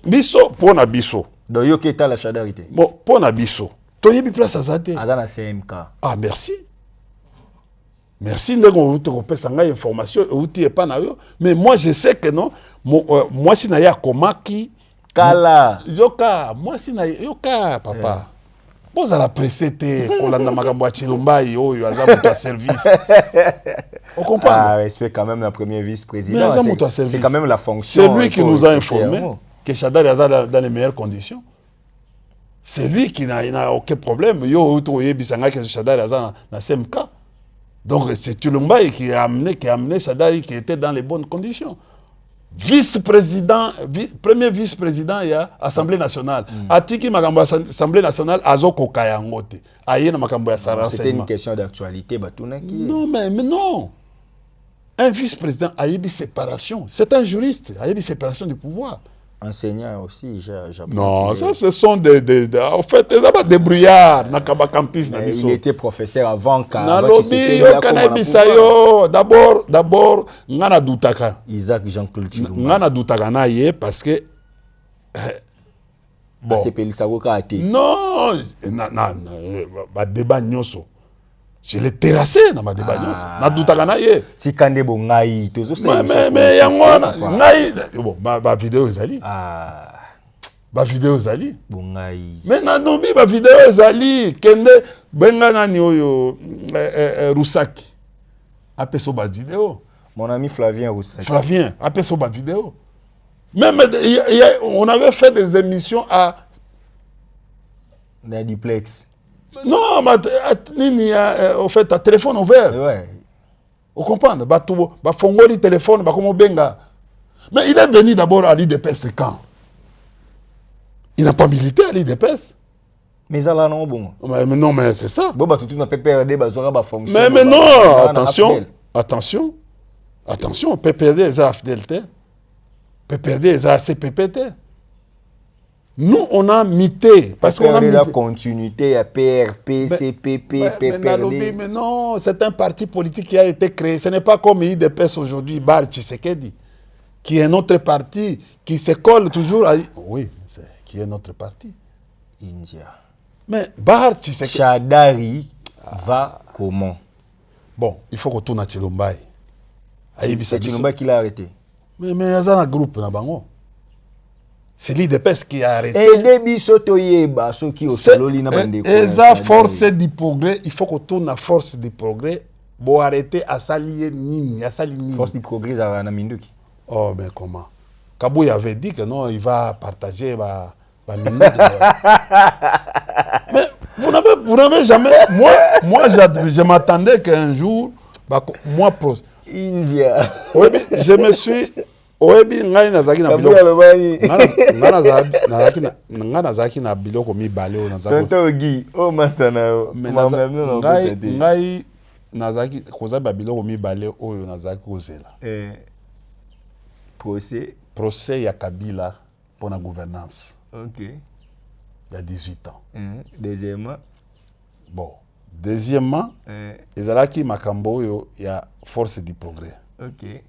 Speaker 2: biso pona biso
Speaker 3: do yo keta la chadarité
Speaker 2: bon pona biso to yebi place azate
Speaker 3: aza na CMK
Speaker 2: merci. Merci de vous information mais moi je sais que non moi si naya komaki
Speaker 3: kala
Speaker 2: yoka moi si na yoka papa bon ça la précédé kolanda makambo chilumbai oyo azamuto service on comprend
Speaker 3: respect quand même la premier vice-président
Speaker 2: c'est
Speaker 3: quand même la fonction
Speaker 2: c'est lui qui nous a informé que Chadari a dans les meilleures conditions. C'est lui qui n'a aucun problème yo bisanga que Chadari a dans CMK. Donc c'est Tulumbaï qui a amené Chadari qui était dans les bonnes conditions. Vice-président, premier vice-président, il y a Assemblée nationale. Atiki Makambo Assemblée nationale, Azoko Kayangote. Ayena Makambo ya Sarah.
Speaker 3: C'était une question d'actualité, Batuna qui.
Speaker 2: Non, mais non. Un vice-président a eu séparation. C'est un juriste, a eu séparation du pouvoir.
Speaker 3: Enseignant aussi,
Speaker 2: non, ça ce sont en fait, ils ont des brouillards dans le campus.
Speaker 3: Il était professeur avant
Speaker 2: D'abord, ngana doutaka.
Speaker 3: Isaac Jean-Claude Chilombo.
Speaker 2: Ngana doutaka na ye parce que
Speaker 3: bon. Non,
Speaker 2: ba débat nyonso. Je l'ai terrassé dans ma débat nyonso. Na doutaka na ye.
Speaker 3: Si kande bo ngai tozo
Speaker 2: mais yangwana ngai bon ba vidéo ezali. Ba vidéo ezali.
Speaker 3: Bo ngai.
Speaker 2: Mais na nobi ba vidéo ezali kende benga nani oyo Rusaki. Apeso ba vidéo.
Speaker 3: Mon ami Flavien Roussaki.
Speaker 2: Flavien, après sur ma vidéo. Même, on avait fait des émissions à...
Speaker 3: Dans duplex.
Speaker 2: Non, mais en fait, à téléphone ouvert.
Speaker 3: Ouais.
Speaker 2: Vous comprenez? Bah, fongoli téléphone, bah, comment benga. Mais il est venu d'abord à l'IDPS quand? Il n'a pas milité à l'IDPS.
Speaker 3: Mais ça là non bon.
Speaker 2: Mais non, mais c'est ça.
Speaker 3: Bon, bah, tout le monde peut PPRD, bah, ça va fonctionner.
Speaker 2: Mais non, attention. Attention, PPRD est à fidélité. PPRD est à CPPT. Nous, on a mité. Parce qu'on a mité.
Speaker 3: La continuité à PRP, CPP, PPRD.
Speaker 2: Mais non, c'est un parti politique qui a été créé. Ce n'est pas comme IDPS aujourd'hui, Bar Tshisekedi, qui est notre parti, qui se colle toujours à... Oui, qui est notre parti.
Speaker 3: India.
Speaker 2: Mais Bar Tshisekedi...
Speaker 3: Chadari va comment?
Speaker 2: Bon, il faut qu'on tourne à Chilombaï.
Speaker 3: C'est Chilomba qui l'a arrêté.
Speaker 2: Mais il y a un groupe là-bas. C'est l'IDPS qui a arrêté.
Speaker 3: Et Debi Sotoyeba, ceux qui ont saloli na bande.
Speaker 2: Et ça, force du progrès, il faut qu'on tourne à force du progrès pour arrêter à s'allier Nini.
Speaker 3: Force du progrès, ça va na Minduki.
Speaker 2: Oh, mais comment? Kabouy avait dit que non, il va partager ma Minduki. Mais vous n'avez jamais... Moi je m'attendais qu'un jour, moi,
Speaker 3: India.
Speaker 2: Je me suis... Oebi ngai nazaki na biloko. Ngana zaki na biloko mibale o nazaki.
Speaker 3: Tonto Ogi, o master na o.
Speaker 2: Ngai nazaki koza ba biloko mibale oyo nazaki kozela. Procès ya Kabila pour la gouvernance.
Speaker 3: OK.
Speaker 2: Il y a 18 ans.
Speaker 3: Deuxièmement.
Speaker 2: Bon. Deuxièmement, ezalaki makambo oyo ya force du progrès.
Speaker 3: OK.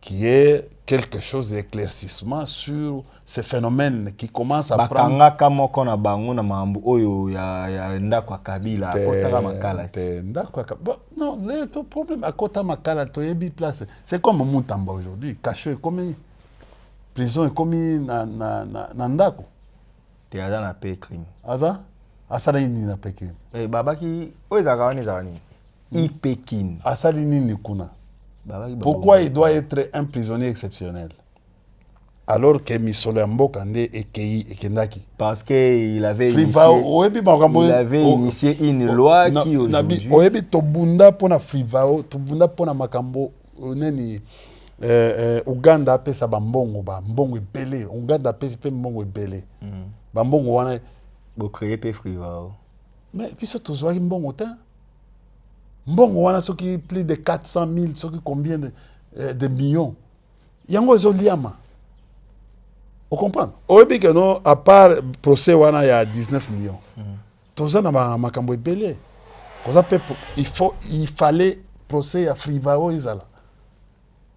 Speaker 2: Qui est quelque chose d'éclaircissement sur ces phénomènes qui commencent à prendre...
Speaker 3: Bakangaka moko na bango na mambo oyo ya ndako Kabila akota makala.
Speaker 2: Ndako Kabila. Non, le problème akota makala to yebi place. C'est comme Mutamba aujourd'hui, Cacho est comme prison est comme na ndako.
Speaker 3: Te aza na Pékin.
Speaker 2: Aza? Asala nini na Pékin?
Speaker 3: Babaki oezaka wani zani. I Pékin.
Speaker 2: Asali nini kuna? Pourquoi il doit être un prisonnier exceptionnel alors que Misolo Mboka est Kendaki?
Speaker 3: Parce qu'il avait initié une loi qui aujourd'hui...
Speaker 2: Oyebi tobunda pona Frivao, tobunda pona makambo neni Uganda apesa bambongo ebele. Uganda apesa pe mbongo ebele. Bambongo wana
Speaker 3: bo créer pe Frivao.
Speaker 2: Mais puis ça tozwaki mbongo ta. Mbongo wana soki plus de 400 000, soki combien de millions. Yango ezoliama. Vous comprenez? Oyebi que non, à part procès wana ya 19 millions. Toza na makambo ebele. Il fallait procès ya Frivao izala.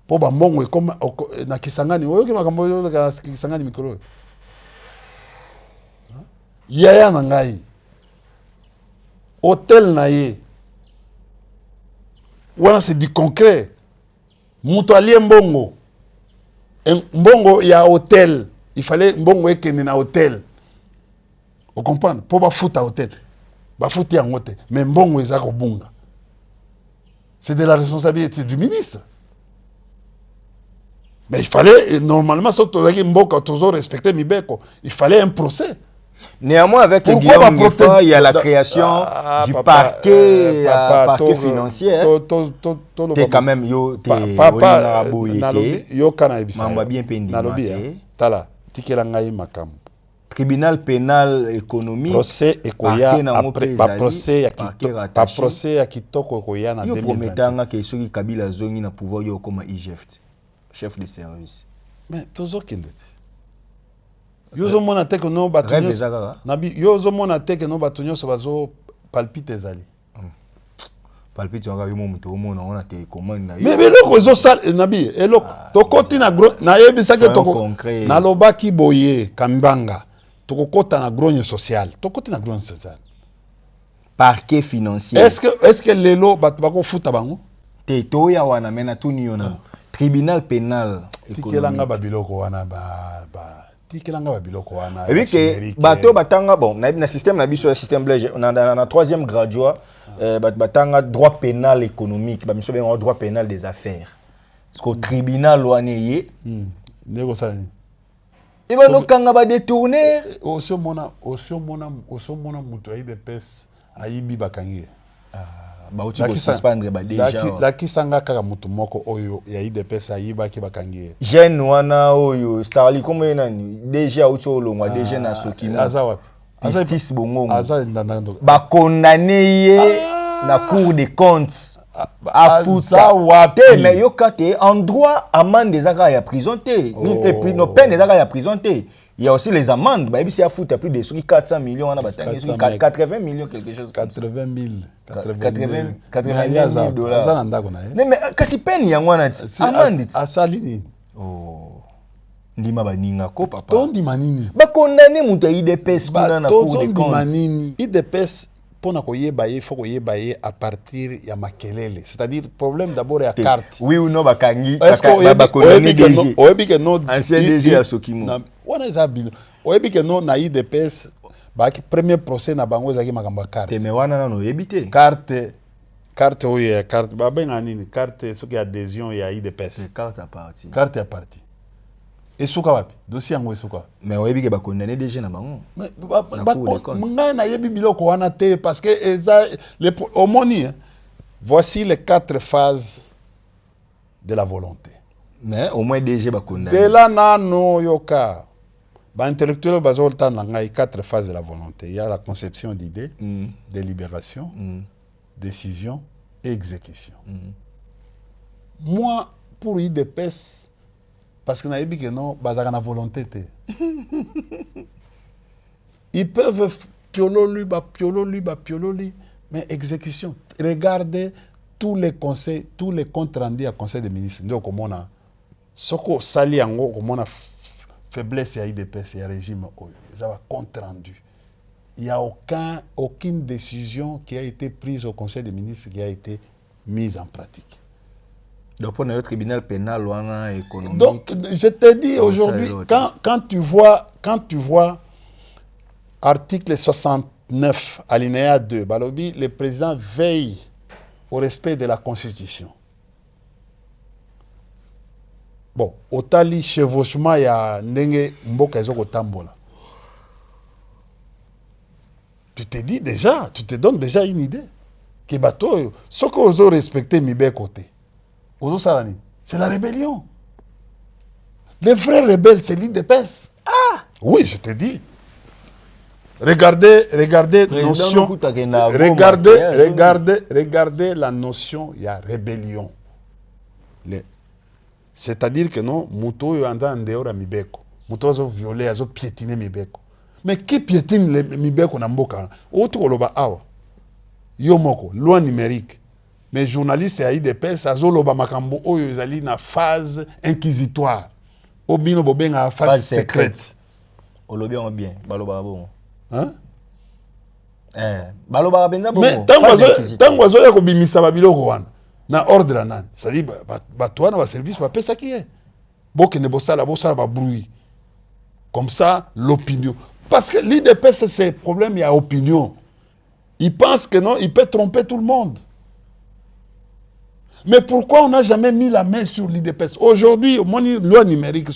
Speaker 2: Po ba mbongo comme na Kisangani, oyoki makambo yo na Kisangani mikolo. Yaya na ngai. Hôtel na ye. Voilà, c'est du concret. Moutouali mbongo. Mbongo, il y a hôtel. Il fallait mbongo ekene na hôtel. Vous comprenez? Pour ba foot à hôtel. Ba foot en hôtel. Mais mbongo ezako bunga. C'est de la responsabilité du ministre. Mais il fallait, normalement, surtout mboka toujours respecter Mibeko. Il fallait un procès.
Speaker 3: Néanmoins, avec Guillaume Guifa, il y a la création du parquet, parquet financier. T'es quand même yo, t'es
Speaker 2: papa,
Speaker 3: tribunal pénal économique.
Speaker 2: Procès ekoya après procès ya kitoko ekoya na 2021.
Speaker 3: Yo prometanga que ceux qui Kabila zongi na pouvoir yo comme IGF, chef de service.
Speaker 2: Mais toujours qu'il était. Yozo mona te que non batunyo. Nabi yozo mona te que non batunyo so bazo palpite zali.
Speaker 3: Palpite on yo muto mona on a te commande na.
Speaker 2: Mais le zo sal nabi elo to koti na gro na yebisa ke to na loba ki boye kambanga. To kota na grogne social. To koti na grogne social.
Speaker 3: Parquet financier.
Speaker 2: Est-ce que lelo bat bako futa bango?
Speaker 3: Te to ya wana mena tuni yona. Tribunal pénal.
Speaker 2: Tikelanga babiloko wana ba tikelanga babiloko wana.
Speaker 3: Et puis que bato batanga bon na système na biso système belge na troisième graduat batanga droit pénal économique ba miso ben droit pénal des affaires. Parce qu'au tribunal waneye
Speaker 2: nego ça ni.
Speaker 3: Et ben no kanga ba détourner
Speaker 2: aussi mona muto ayi de pes ayibi bakangi.
Speaker 3: Ba uti ko suspendre ba déjà.
Speaker 2: La kisanga kaka mutu moko oyo ya IDPS ayiba ki bakangi.
Speaker 3: Jeune wana oyo Starly comme nani déjà uti olongwa déjà na Sokimo.
Speaker 2: Azawa.
Speaker 3: Justice bongo.
Speaker 2: Aza ndando.
Speaker 3: Ba condamné ye na cour des comptes. Afuta
Speaker 2: wapi.
Speaker 3: Mais yo kate en droit amende des accords ya prison te. Et puis nos peines des accords ya prison te. Il y a aussi les amendes. Bah, il y a foutu plus de 400 millions, on a 80 millions, quelque chose.
Speaker 2: 80 000
Speaker 3: dollars. Mais kasi peine y a un amende.
Speaker 2: Asalini.
Speaker 3: Oh. Ndima baninga ko papa.
Speaker 2: Tondi manini.
Speaker 3: Ba condamné muta IDPS kuna na cour des comptes.
Speaker 2: Manini. IDPS pour na koyeba ye faut koyeba ye à partir ya makelele. C'est-à-dire problème d'abord ya carte.
Speaker 3: Oui ou non bakangi
Speaker 2: ba condamné DG. Oyebi que non
Speaker 3: ancien DG à Sokimo.
Speaker 2: Wana ezabino. Oyebi que non na IDPS ba premier procès na bango ezaki makamba carte.
Speaker 3: Te me wana na no yebite.
Speaker 2: Carte oye carte ba benga nini carte soki adhésion ya IDPS.
Speaker 3: Carte à partie.
Speaker 2: Carte à partie. Esuka wapi dossier yango esuka
Speaker 3: mais oyebi ke ba condamné déjà na bango
Speaker 2: mais ngai na yebi biloko wana te parce que eza le omoni voici les 4 phases de la volonté
Speaker 3: mais au moins déjà ba condamné
Speaker 2: c'est là nano yoka ba intellectuel bazolta na ngai 4 phases de la volonté. Il y a la conception d'idées, délibération, décision et exécution. Moi pour IDPS parce que naïbi que non, bazaka na volonté te. Ils peuvent piololi, mais exécution. Regardez tous les conseils, tous les comptes rendus à conseil des ministres. Donc comme on a soko sali ango comme on a faiblesse à IDPS et à régime oyo. Ça va compte rendu. Il n'y a aucune décision qui a été prise au conseil des ministres qui a été mise en pratique.
Speaker 3: Donc, pour le tribunal pénal, on a économique.
Speaker 2: Donc, je te dis aujourd'hui, quand tu vois article 69, alinéa 2, Balobi, le président veille au respect de la Constitution. Bon, otali chevauchement ya ndenge mboka ezoko tambola. Tu te dis déjà, tu te donnes déjà une idée que bato, ce que vous respecté mibe côté. C'est la rébellion. Les vrais rebelles, c'est l'IDPS. Ah! Oui, je te dis. Regardez notion. Regardez la notion, il y a rébellion. C'est-à-dire que non, Mouto est en dehors de Mibeko. Mouto a violé, a piétiné Mibeko. Mais qui piétine le Mibeko na mboka? Autre loba awa. Yomoko, loi numérique. Mais journalistes et IDPS, azoloba makambo oyo ezali na phase inquisitoire. Obino bobenga phase secrète.
Speaker 3: Olobi on bien, baloba bon.
Speaker 2: Hein?
Speaker 3: Baloba benza bon.
Speaker 2: Mais tango azo ya kobimisa babiloko wana na ordre nan. C'est-à-dire bato wana ba service ba pesa ki est. Bokene bosala ba bruit. Comme ça l'opinion. Parce que l'IDPS c'est problème il y a opinion. Il pense que non, il peut tromper tout le monde. Mais pourquoi on n'a jamais mis la main sur l'IDPS? Aujourd'hui, au moins, loi numérique,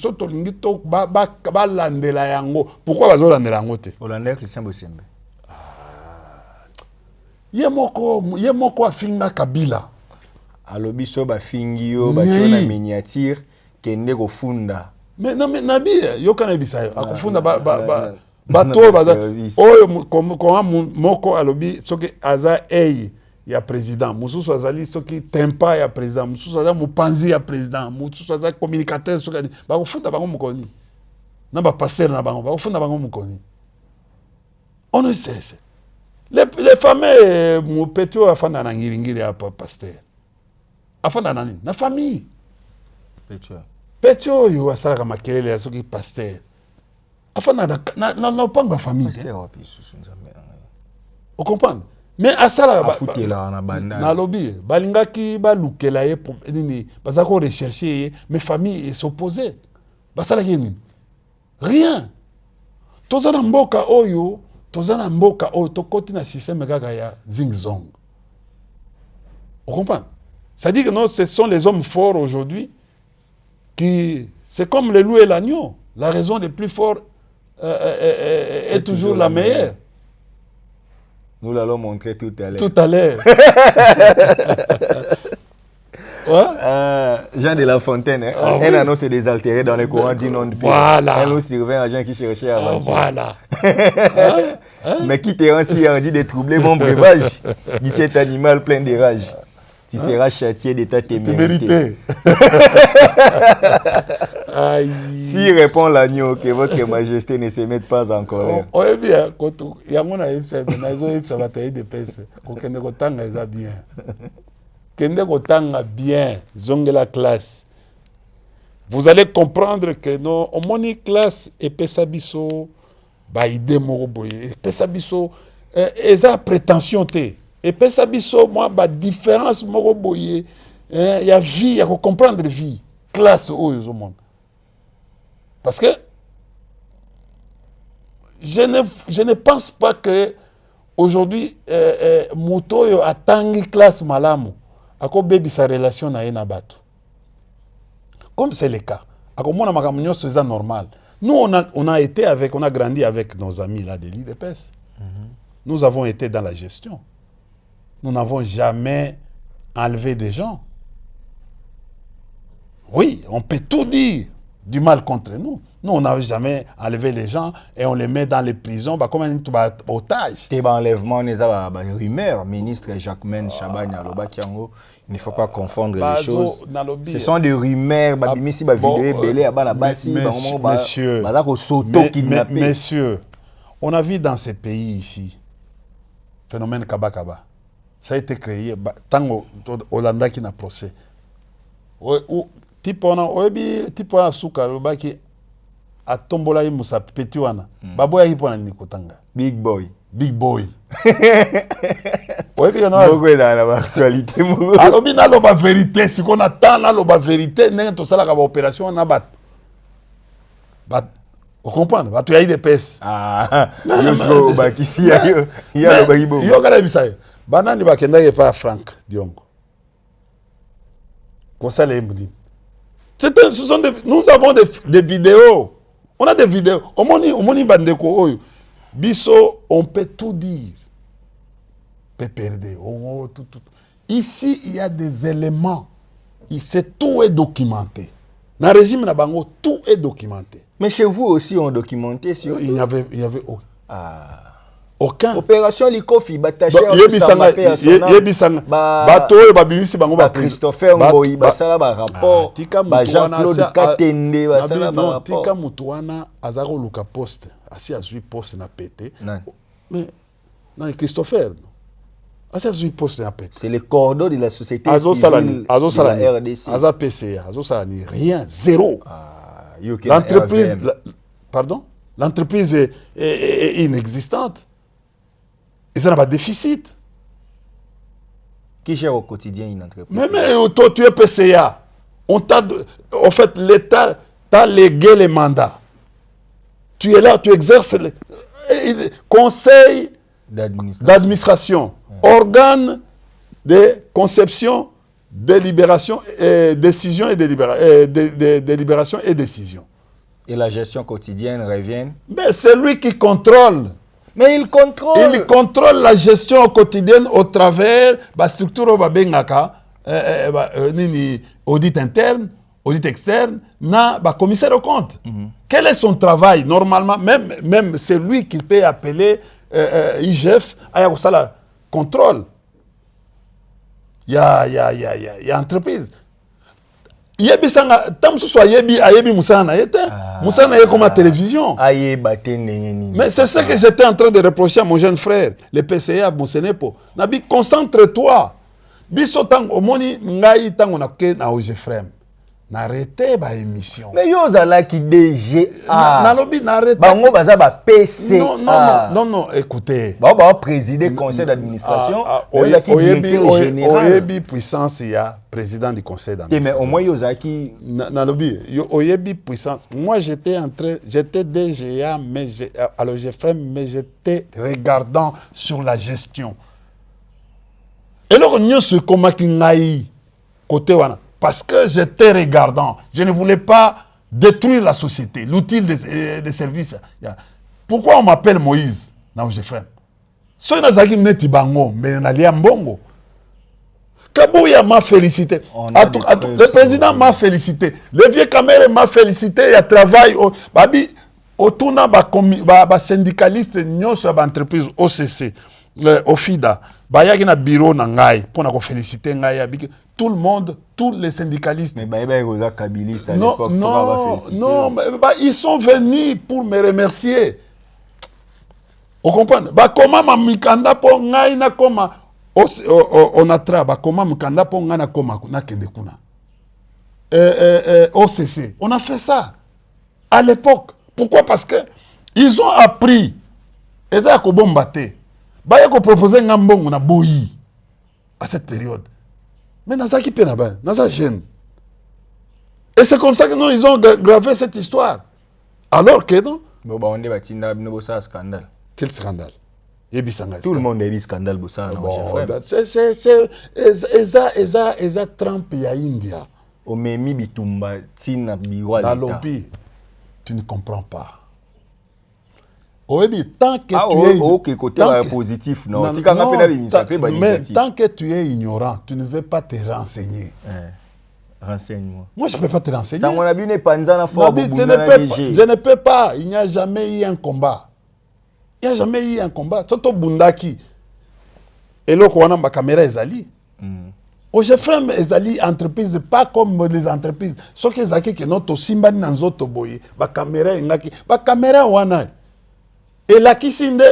Speaker 2: pourquoi va zolandela yango te?
Speaker 3: Holandais Christian Bosembe.
Speaker 2: Yemoko afinga Kabila.
Speaker 3: Alobi so ba fingio ba tona miniature kende ko funda.
Speaker 2: Mais non mais nabi yokana bisayo akufunda bato oyo moko alobi soki aza ei ya président mususu azali soki tempa ya président mususu azali mopanzi ya président mususu azali communicateur soki bakofunda bango mokoni na bapasteur na bango bakofunda bango mokoni. On ne sait. Les familles mopeti oyo afanda na ngiringiri ya pasteur afanda na nini na famille peti oyo asalaka makelele ya soki pasteur afanda na lopango ya famille te. On comprend? Mais asala na lobby balingaki balukela ye nini bazako rechercher mais famille s'opposer basala nini rien tozana mboka oyo tokoti na système kaka ya zing-zong. On comprend? Ça dit que non, ce sont les hommes forts aujourd'hui qui c'est comme le loup et l'agneau, la raison des plus forts est toujours la meilleure.
Speaker 3: Nous l'allons montrer tout à l'heure.
Speaker 2: Tout à l'heure. Ouais?
Speaker 3: Jean de La Fontaine, hein?
Speaker 2: Ah,
Speaker 3: un anneau s'est désaltéré dans les courants du nom de Dieu.
Speaker 2: Voilà.
Speaker 3: Un autre survint à Jean qui cherchait à mentir.
Speaker 2: Voilà.
Speaker 3: Mais qui te rend si hardi de troubler mon breuvage, dit cet animal plein de rage. Tu seras châtié de ta témérité. Si répond l'agneau que votre majesté ne se mette pas en colère.
Speaker 2: Oui, bien. Il y a mon avis, ça va tailler des pèses. Bien. Kende kotanga bien, zonge la classe. Vous allez comprendre que non, au moni classe et pesabiso, ba idée moko boye, pesabiso, eza prétention te. Et pesabiso, moi, ba différence moko boye, y a vie, y a comprendre vie, classe au monde. Parce que je ne pense pas que aujourd'hui, moto a tangi classe malamu. Ako baby sa relation na ena bato. Comme c'est le cas. Ako mona makamunyo c'est normal. Nous on a grandi avec nos amis là de l'IDPS. Nous avons été dans la gestion. Nous n'avons jamais enlevé des gens. Oui, on peut tout dire du mal contre nous. Nous, on n'a jamais enlevé les gens et on les met dans les prisons comme un otage.
Speaker 3: T'es enlèvement, on est à rumeur. Ministre Jacquemaine Chabagne à Lobakiango, il ne faut pas confondre les choses. Ce sont des rumeurs.
Speaker 2: Messieurs, on a vu dans ces pays ici, phénomène Kabakaba. Ça a été créé tant Hollanda qui n'a procès. Type on a souka Lobaki. A tombola yi musa peti wana baboya yi pona ni kotanga
Speaker 3: big boy
Speaker 2: ouais bien non
Speaker 3: beaucoup dans l'actualité
Speaker 2: alors bina lo ba vérité si qu'on attend là lo ba vérité n'est to sala ka ba opération na bat on comprend ba to yayi des pes
Speaker 3: yo ba kisi ya lo ba ibo
Speaker 2: yo kala bisaye banani ba kenda ye pa Frank Diongo ko sala mbudi nous avons des vidéos. On a des vidéos. Omoni bandeko oyo. Biso, on peut tout dire. PPRD. Tout. Ici, il y a des éléments. Tout est documenté. Dans le régime Nabango, tout est documenté.
Speaker 3: Mais chez vous aussi, on documenté sur.
Speaker 2: Il y avait aucun.
Speaker 3: Opération Likofi, Bataché,
Speaker 2: Yebisanga. Bato, Babimisi, Bango,
Speaker 3: Christopher Ngoyi, Basala, rapport. Jean-Claude Katende, Basala, rapport.
Speaker 2: Tika Mutuana, Azaro Luka Poste. Asi Azui Poste na pété. Mais, non, Christopher, Asi Azui Poste na pété.
Speaker 3: C'est le cordon de la société
Speaker 2: civile
Speaker 3: de la RDC.
Speaker 2: Aza PCA, Azo Salani, rien, zéro.
Speaker 3: L'entreprise,
Speaker 2: pardon? L'entreprise est inexistante. Et ça n'a pas de déficit.
Speaker 3: Qui gère au quotidien une entreprise?
Speaker 2: Mais toi, tu es PCA. En fait, l'État t'a légué les mandats. Tu es là, tu exerces le conseil d'administration, organe de conception, délibération, décision et délibération et décision.
Speaker 3: Et la gestion quotidienne revient?
Speaker 2: Mais c'est lui qui contrôle.
Speaker 3: Mais il
Speaker 2: contrôle la gestion quotidienne au travers de la structure audit interne, audit externe, commissaire au compte. Quel est son travail? Normalement, même c'est lui qui peut appeler IGF à la contrôle. il y a entreprise. Yebi sanga tam so yebi musana na yete. Musana na comme à télévision. Mais c'est ce que j'étais en train de reprocher à mon jeune frère, le PCA Bonsenepo. Nabi concentre-toi. Biso tang omoni ngai tango na ke na OGFREM. N'arrêtez ba émission.
Speaker 3: Mais yo zala ki DG
Speaker 2: nalobi n'arrêtez.
Speaker 3: Bango baza ba PC.
Speaker 2: Non, écoutez.
Speaker 3: Ba président conseil d'administration,
Speaker 2: oyebi puissance ya président du conseil d'administration.
Speaker 3: Mais au moins yo zaki
Speaker 2: nalobi oyebi puissance. Moi j'étais DGA mais alors j'ai fait mais j'étais regardant sur la gestion. Et là on se komaki ngai côté wana. Parce que j'étais regardant. Je ne voulais pas détruire la société, l'outil des services. Pourquoi on m'appelle Moïse dans OGFREM? Si nazaki mneti bango, mais nalia mbongo. Kabouya m'a félicité. Le président m'a félicité. Le vieux Kamere m'a félicité. Il y a travail. Babi, autour ba syndicaliste, nyonso ba entreprise OCC, OFIDA, ba yaki na bureau na ngai pour na ko féliciter ngai abiki. Tout le monde, tous les syndicalistes.
Speaker 3: Mais kabiliste à
Speaker 2: l'époque. Non, mais ils sont venus pour me remercier. Vous comprenez? Comment ma mikanda po ngai na koma on a travaillé. Comment mikanda po ngai na koma na kende kuna. OCC. On a fait ça à l'époque. Pourquoi? Parce que ils ont appris. Et ça ko bombate. Ba yako proposer ngambongo na boyi à cette période. Mais Naza qui peine là-bas, Naza jeune. Et c'est comme ça que non, ils ont gravé cette histoire. Alors que non.
Speaker 3: Scandale.
Speaker 2: Quel scandale?
Speaker 3: Tout le monde a dit scandale.
Speaker 2: C'est Eza Trump et India.
Speaker 3: Omemi bitumba tina biwa.
Speaker 2: Dans lobby, tu ne comprends pas. Tant que tu es ignorant, tu ne veux pas te renseigner.
Speaker 3: Renseigne-moi.
Speaker 2: Moi, je ne peux pas te renseigner.
Speaker 3: Je
Speaker 2: ne peux pas. Il n'y a jamais eu un combat. Il n'y a jamais eu un combat. Toto Bundaki. Et là, on a ma caméra Ezali. OGFREM Ezali entreprise, pas comme les entreprises. Ce que Zaki que notre Simbani Nanzoto Boye, ma caméra Ngaki, ma caméra Wana. Et la Kisinde,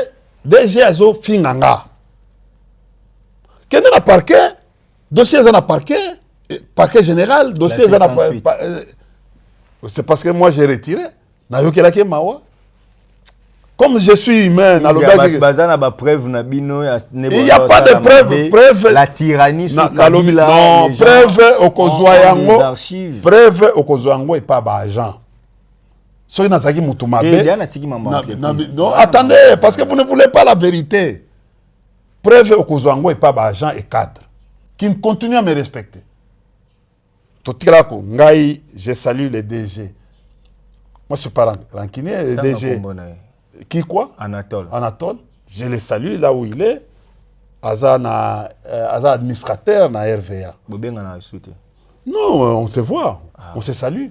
Speaker 2: DG Azo Finganga. Quel est le parquet? Dossier est dans le parquet. Parquet général, dossier est dans le parquet. C'est parce que moi j'ai retiré. Comme je suis humain, il n'y a pas de preuve.
Speaker 3: La tyrannie sur
Speaker 2: Kabila. Non, preuve au Kozouayango. Preuve au Kozouayango et pas d'argent. Non, attendez, parce que vous ne voulez pas la vérité. Preuve au Kozouango et pas d'agent et cadre. Qui continuent à me respecter. Je salue les DG. Moi, je ne suis pas rancunier. Les DG. Qui quoi?
Speaker 3: Anatole.
Speaker 2: Je les salue là où il est. Aza administrateur na RVA. Non, on se voit. On se salue.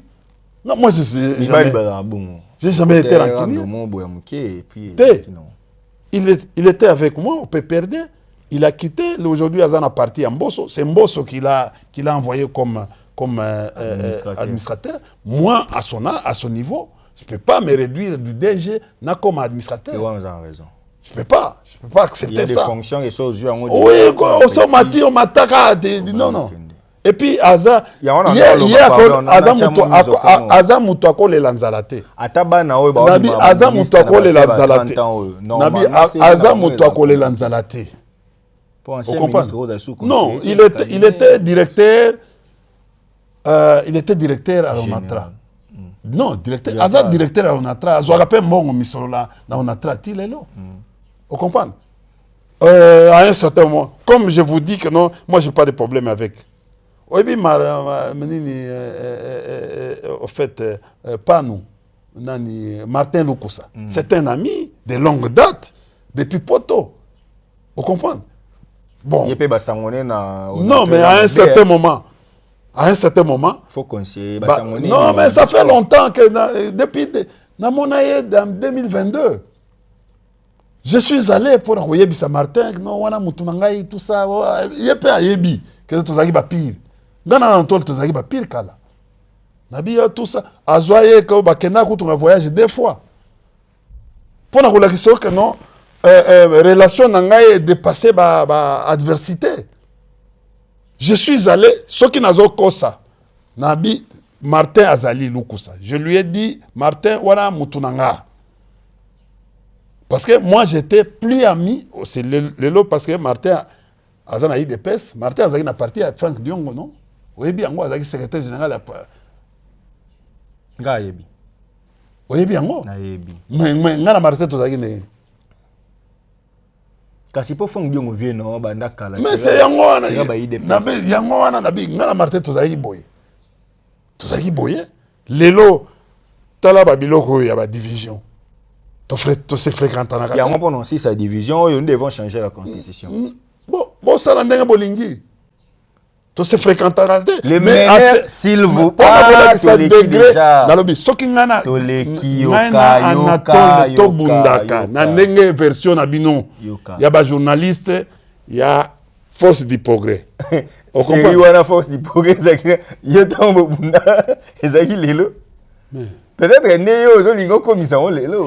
Speaker 2: Non, moi, j'ai jamais été rancunier. Il était avec moi au PPRD. Il a quitté. Aujourd'hui, Azan a parti à Mbosso. C'est Mbosso qui l'a envoyé comme administrateur. Moi, à son niveau, je ne peux pas me réduire du DG comme administrateur.
Speaker 3: Vous avez raison.
Speaker 2: Je ne peux pas accepter ça.
Speaker 3: Il y a des fonctions qui sont aux yeux.
Speaker 2: Oui, on m'attaque. Non. Et puis Aza Aza mutu akolela nzalate. Nabi Aza mutu akolela nzalate. Nabi Aza mutu akolela nzalate. Non, il était directeur à l'ONATRA. Non, directeur Aza directeur à l'ONATRA. Azwagape mbongo misolo na ONATRA tilelo. Vous comprenez? À un certain moment, comme je vous dis que non, moi j'ai pas de problème avec. Oui, au fait, pas nous, Martin Lukusa. C'est un ami de longue date, depuis Poto. Vous comprenez? Bon. Non, mais à un certain moment.
Speaker 3: Faut conseiller.
Speaker 2: Non, mais ça fait longtemps que depuis en 2022. Je suis allé pour Royebi Saint-Martin, non, wana mutumangai, tout ça. Yepe ayebi. que tozaki ba pire ngana na ntol tozaki ba pire kala nabi ya tout ça azoye ko bakenda ko tunga voyage 2 fois pour na kolakisa que non relation na ngai dépasser ba adversité. Je suis allé ce qui nazo kosa nabi Martin Azali Lukusa. Je lui ai dit Martin wana mutunanga. Parce que moi j'étais plus ami, c'est le lot parce que Martin Azana eu des pèses, Martin Azali na parti à Franck Diongo non. Oui bien moi Azali secrétaire général
Speaker 3: nga yebi.
Speaker 2: Oui bien moi.
Speaker 3: Na yebi.
Speaker 2: Mais ngana Martin tozaki ne.
Speaker 3: Kasi po Franck Diongo vie non banda kala.
Speaker 2: Mais c'est yango wana.
Speaker 3: C'est ba eu des pèses.
Speaker 2: Na be yango wana na bi ngana Martin tozaki boye. Tozaki boye. Lelo tala ba biloko ya ba division. To se fréquente en
Speaker 3: yango prononcer sa division, nous devons changer la constitution.
Speaker 2: Bon ça la ndenge bolingi. To se fréquente
Speaker 3: les mais s'il vous plaît
Speaker 2: ça degré dans le soki ngana Anatole to bundaka na ndenge version na bino ya ba journaliste ya force du progrès.
Speaker 3: C'est wana force du progrès yo tambo bunda ezaki lelo. Peut-être que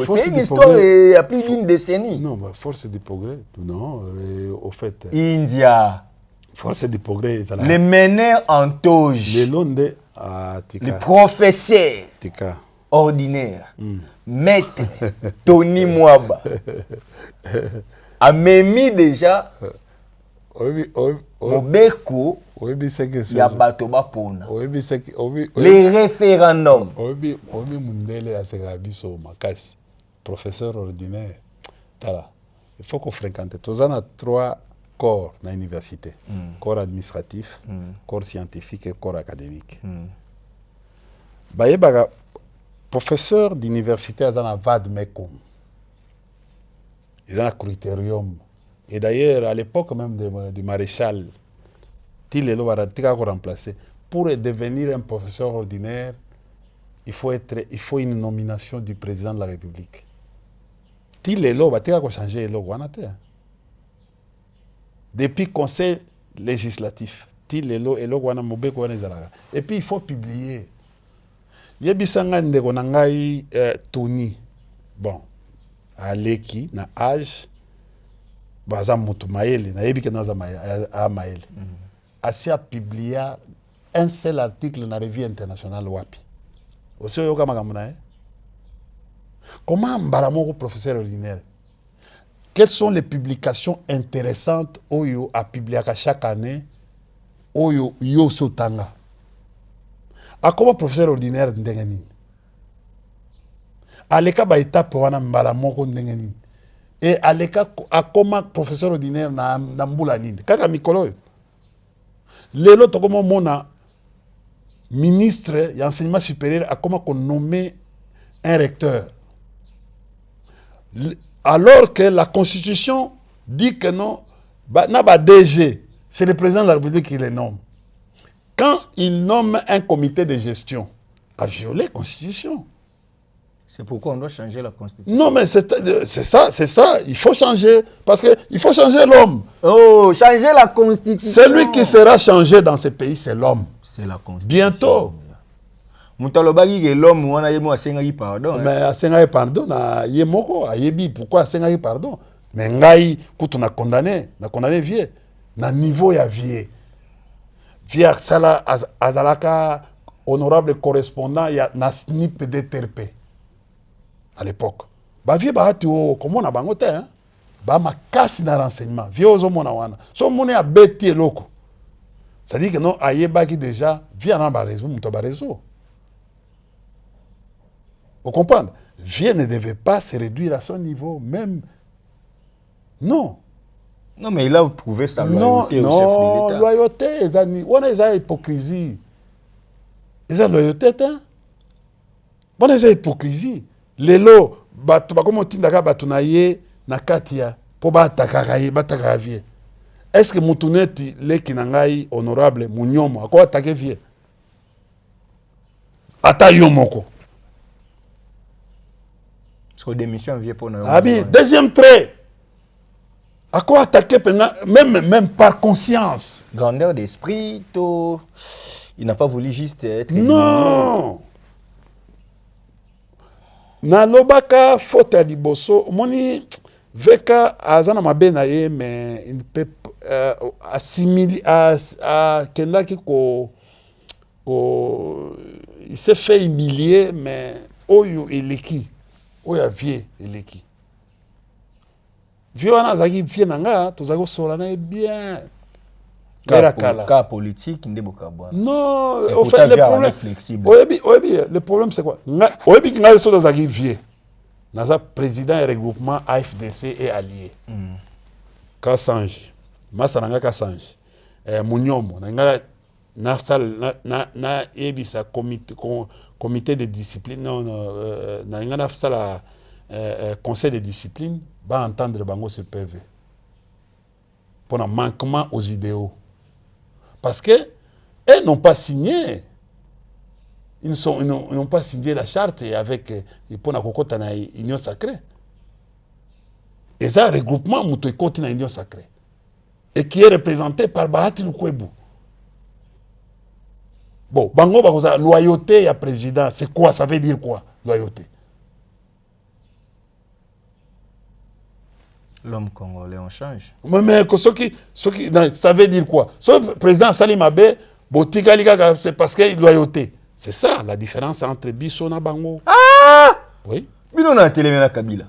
Speaker 3: c'est une histoire il y a plus d'une décennie.
Speaker 2: Non, bah, force du progrès. Non, au fait.
Speaker 3: India.
Speaker 2: Force du progrès.
Speaker 3: Les meneurs en toge.
Speaker 2: Les Londres.
Speaker 3: Les professeurs. Ordinaires. Maître Tony Mwaba. A même déjà. Mobeko. Ya bato bapona. Les référendums.
Speaker 2: Professeur ordinaire. Il faut qu'on fréquente. Tous on a 3 corps dans l'université. Corps administratif, corps scientifique et corps académique. Bayebaga professeur d'université à un vad mekom. Ils ont un critérium. Et d'ailleurs, à l'époque même du maréchal, Tilelo Waratika remplacé. Pour devenir un professeur ordinaire, il faut une nomination du président de la République. Tilelo Waratika a changé le Guanate. Depuis le conseil législatif, Tilelo et le Guana Mobeko Wanezalaga. Et puis il faut publier. Yebisanga ndeko nangai Tony. Bon, Aleki na âge baza mutu maele na yebi ke naza maele. Asi a publié un seul article dans la revue internationale Wapi. Aussi yoka magamuna. Comment mbaramoko professeur ordinaire? Quelles sont les publications intéressantes oyo a publié chaque année oyo yo sotanga? A comment professeur ordinaire ndengeni? Aleka ba étape wana mbaramoko ndengeni. Et aleka a comment professeur ordinaire na mbula nini? Kaka mikolo. Lelo to comment mona ministre de l'enseignement supérieur a comment qu'on nomme un recteur. Alors que la constitution dit que non, n'a DG, c'est le président de la République qui les nomme. Quand il nomme un comité de gestion, a violé la constitution.
Speaker 3: C'est pourquoi on doit changer la constitution.
Speaker 2: Non, mais c'est ça, il faut changer, parce qu'il faut changer l'homme.
Speaker 3: Oh, changer la constitution.
Speaker 2: Celui qui sera changé dans ce pays, c'est l'homme.
Speaker 3: C'est la constitution.
Speaker 2: Bientôt.
Speaker 3: Mutalobagi que l'homme, on a yemo asengai pardon.
Speaker 2: Mais asengai pardon, na yemoko, ayebi, pourquoi asengai pardon? Mais ngai, quand on a condamné vieux, na niveau ya vieux. Vieux sala azalaka honorable correspondant ya na SNIP DTRP. À l'époque. Ba vieux ba hati o comment na bango te hein. Ba makasi na renseignement. Vieux ozo mona wana. So mona ya beti eloko. Ça dit que non ayeba ki déjà vieux na ba réseau, muto ba réseau. Vous comprenez? Vieux ne devait pas se réduire à son niveau même. Non.
Speaker 3: Non mais il a prouvé sa loyauté au chef de l'État.
Speaker 2: Non, loyauté, on a hypocrisie. Ils ont loyauté hein. On a hypocrisie. Lelo batu bakoma tindaka batu na ye na katia po bataka vie. Est-ce que mutuneti leki na ngai honorable munyomo ako atake vie? Ata yomoko.
Speaker 3: Parce que démission vie pour nous.
Speaker 2: Abi deuxième trait. À quoi attaquer même par conscience?
Speaker 3: Grandeur d'esprit, il n'a pas voulu juste être...
Speaker 2: Non. Na lobaka faute à liboso, moni veka azana mabena ye mais il peut assimiler à kendaki ko il s'est fait humilier mais oyo eleki oya vie eleki vie wana azaki vie nanga tozaki sola na bien
Speaker 3: Cas politique,
Speaker 2: non, au fait, le problème, le problème c'est quoi? Oyebi qui n'a pas de vie. Naza président et regroupement AFDC et alliés. Kassange, Massananga Kassange, Mouniomo, na ebisa comité de discipline, na sala conseil de discipline, va entendre bango ce PV. Pour un manquement aux idéaux. Parce qu'elles n'ont pas signé. Ils n'ont pas signé la charte avec l'Union sacrée. Et ça, regroupement dans l'Union sacrée. Et qui est représenté par Bahati Lukwebo. Bon, Bango Barosa, loyauté à président, c'est quoi? Ça veut dire quoi, loyauté?
Speaker 3: L'homme congolais, on change.
Speaker 2: Mais ça veut dire quoi? Le président Salim Abe, c'est parce qu'il loyauté. C'est ça la différence entre Bisso et Bango.
Speaker 3: Ah!
Speaker 2: Oui.
Speaker 3: Bino na Télémena Kabila.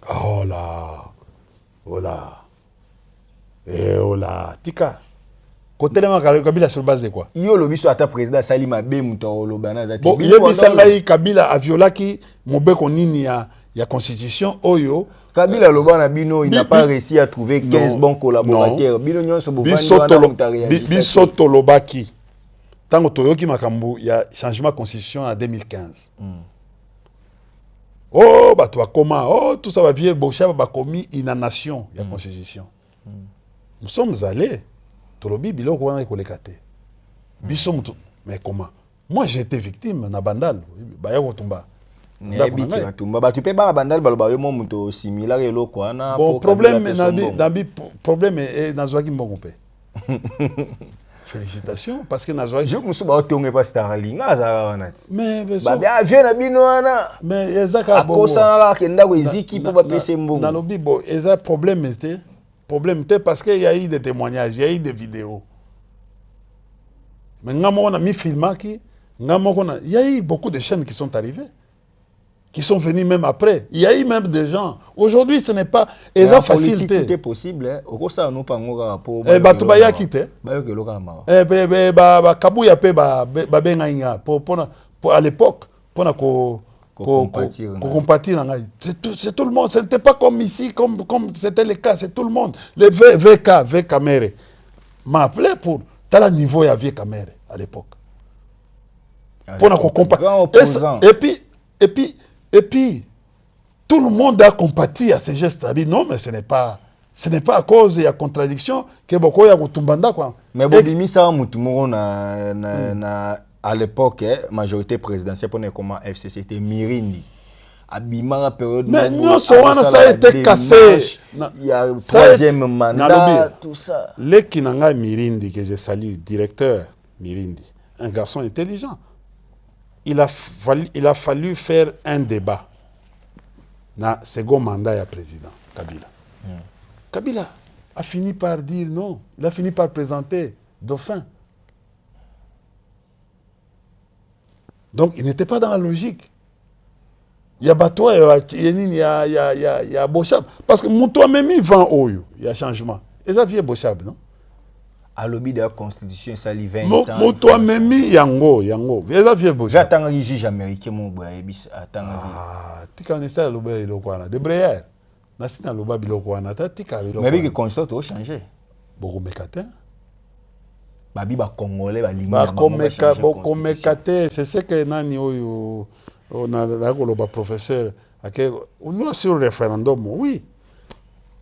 Speaker 2: Oh là. Oh là. Eh oh là. Tika. Côté de Kabila sur base de quoi?
Speaker 3: Yo le biso ata président Salim Abe muto lobana za.
Speaker 2: Bon, il Kabila a violé qui mobeko nini ya constitution oyo.
Speaker 3: Kabila Lobana Bino, il n'a pas réussi à trouver 15 bons collaborateurs. Bino Nyonso
Speaker 2: Biso Tolobaki. Tant que Toyoki Makambu, il y a changement de constitution en 2015. Oh, bah toi comment? Oh, tout ça va vieillir. Bochab va commis une nation, il y a constitution. Nous sommes allés. Tolobi Bilo Kouana Kolekate. Biso mais comment? Moi j'ai été victime na bandal. Baya Kotumba.
Speaker 3: Tu peux pas bandal baloba yo moto similaire elo kwa na
Speaker 2: problème problème est dans Zoaki Mbongopé. Félicitations parce que Nazwa
Speaker 3: je me suis ba otonge pas Starling azara wanati.
Speaker 2: Mais
Speaker 3: ba vient na bino wana.
Speaker 2: Mais ezaka
Speaker 3: bon. Akosa na kenda ko eziki pour ba pese mbongo.
Speaker 2: Na lobi bo eza problème était parce qu'il y a eu des témoignages, il y a eu des vidéos. Mais ngamo on a mis filmaki, ngamo on a il y a eu beaucoup de chaînes qui sont arrivées. Qui sont venus même après. Il y a eu même des gens. Aujourd'hui, ce n'est pas facile.
Speaker 3: Tout est possible. Au ça nous pas pour.
Speaker 2: Batubaya quitté. Kabuya pe benga pour à l'époque pour compatir. C'est tout le monde. Ce n'était pas comme ici, comme c'était le cas. C'est tout le monde. Les VK Kamere m'a appelé pour tel niveau il y avait Kamere à l'époque. Pour compatir. Et puis, tout le monde a compati à ces gestes. Non, mais ce n'est pas à cause de la contradiction que beaucoup y a kutumbanda quoi.
Speaker 3: Mais Bodimi ça mutumoro à l'époque majorité présidentielle pour comment FCC c'était Mirindi. Abima la période.
Speaker 2: Mais non, ça a été cassé.
Speaker 3: Il y a le troisième mandat, tout ça.
Speaker 2: Les Kinanga Mirindi que je salue, directeur Mirindi, un garçon intelligent. Il a fallu faire un débat dans le second mandat du président Kabila. Kabila a fini par dire non. Il a fini par présenter Dauphin. Donc, il n'était pas dans la logique. Il y a Batoa, il y a Bochab. Parce que Moutoua même il vend Oyo. Il y a changement. Et ça vient Bochab, non?
Speaker 3: À l'objet de la Constitution, ça lui 20 ans.
Speaker 2: Moutoua même yango. Et ça vient Bochab.
Speaker 3: J'attends un juge américain, mon boy.
Speaker 2: Tu connais ça, l'objet de l'Okwana. De Breyer. Nasi na l'objet de l'Okwana.
Speaker 3: Mais bien que Constitution a changé.
Speaker 2: Beaucoup mécatin.
Speaker 3: Babi ba Congolais, ba ligne.
Speaker 2: Beaucoup mécatin. C'est ce que Nani Oyo. On a le professeur. On a sur le référendum, oui.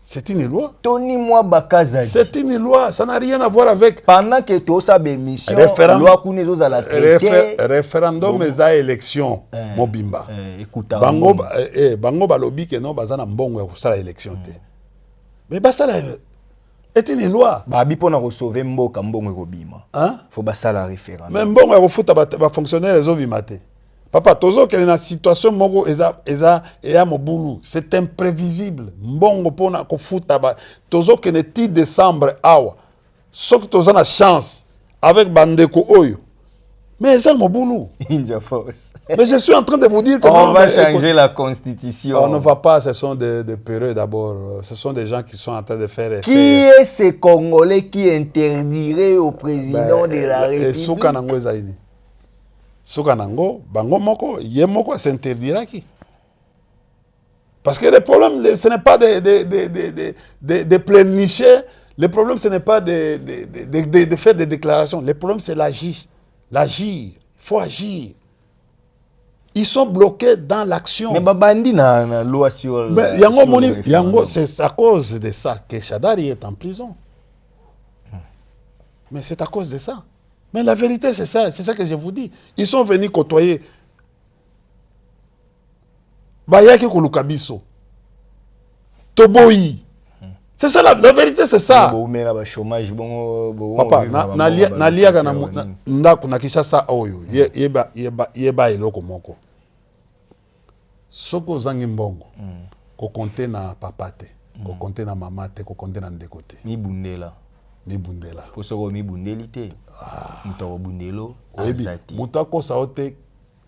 Speaker 2: C'est une loi.
Speaker 3: Tony moi Bakaza.
Speaker 2: C'est une loi, ça n'a rien à voir avec.
Speaker 3: Pendant que tout ça bémission, loi qu'on est à la traité.
Speaker 2: Référendum et à élection, Mobimba.
Speaker 3: Écoute,
Speaker 2: Bango balobi que non bazana mbongo pour ça l'élection. Mais bah ça est une loi.
Speaker 3: Babi pour nous sauver mboka mbongo kobima.
Speaker 2: Hein?
Speaker 3: Faut basa la référendum.
Speaker 2: Mais mbongo ya kofuta ba fonctionnaire les obimate. Papa tozo que na situation moko eza mobulu, c'est imprévisible. Mbongo pona kofuta ba tozo que ne 10 décembre awa. Sok tozo na chance avec bandeko oyo. Mais c'est mobulu.
Speaker 3: India Force.
Speaker 2: Mais je suis en train de vous dire que
Speaker 3: on va changer la constitution.
Speaker 2: On ne va pas, ce sont des peureux d'abord. Ce sont des gens qui sont en train de faire...
Speaker 3: Qui est ce Congolais qui interdirait au président de la République?
Speaker 2: Soukanango Ezaïni. Soukanango, Bango Moko, Yemoko s'interdira qui? Parce que le problème, ce n'est pas de pleurnicher. Le problème, ce n'est pas de faire des déclarations. Le problème, c'est l'agir. L'agir, il faut agir. Ils sont bloqués dans l'action.
Speaker 3: Mais Babandi na loi sur...
Speaker 2: Mais Yango, c'est à cause de ça que Shadari est en prison. Mais c'est à cause de ça. Mais la vérité, c'est ça que je vous dis. Ils sont venus côtoyer Bayaki Kolukabiso, Toboyi. C'est ça, la vérité, c'est ça. Papa, naliaga na Kishasa oyo, yeba eloko moko. Soko zangi mbongo, ko konte na papa te, ko konte na mama te, ko konte na ndeko te.
Speaker 3: Mi bundela.
Speaker 2: Po
Speaker 3: soko mi bundeli te. Mutako bundelo,
Speaker 2: azati. Mutako saote,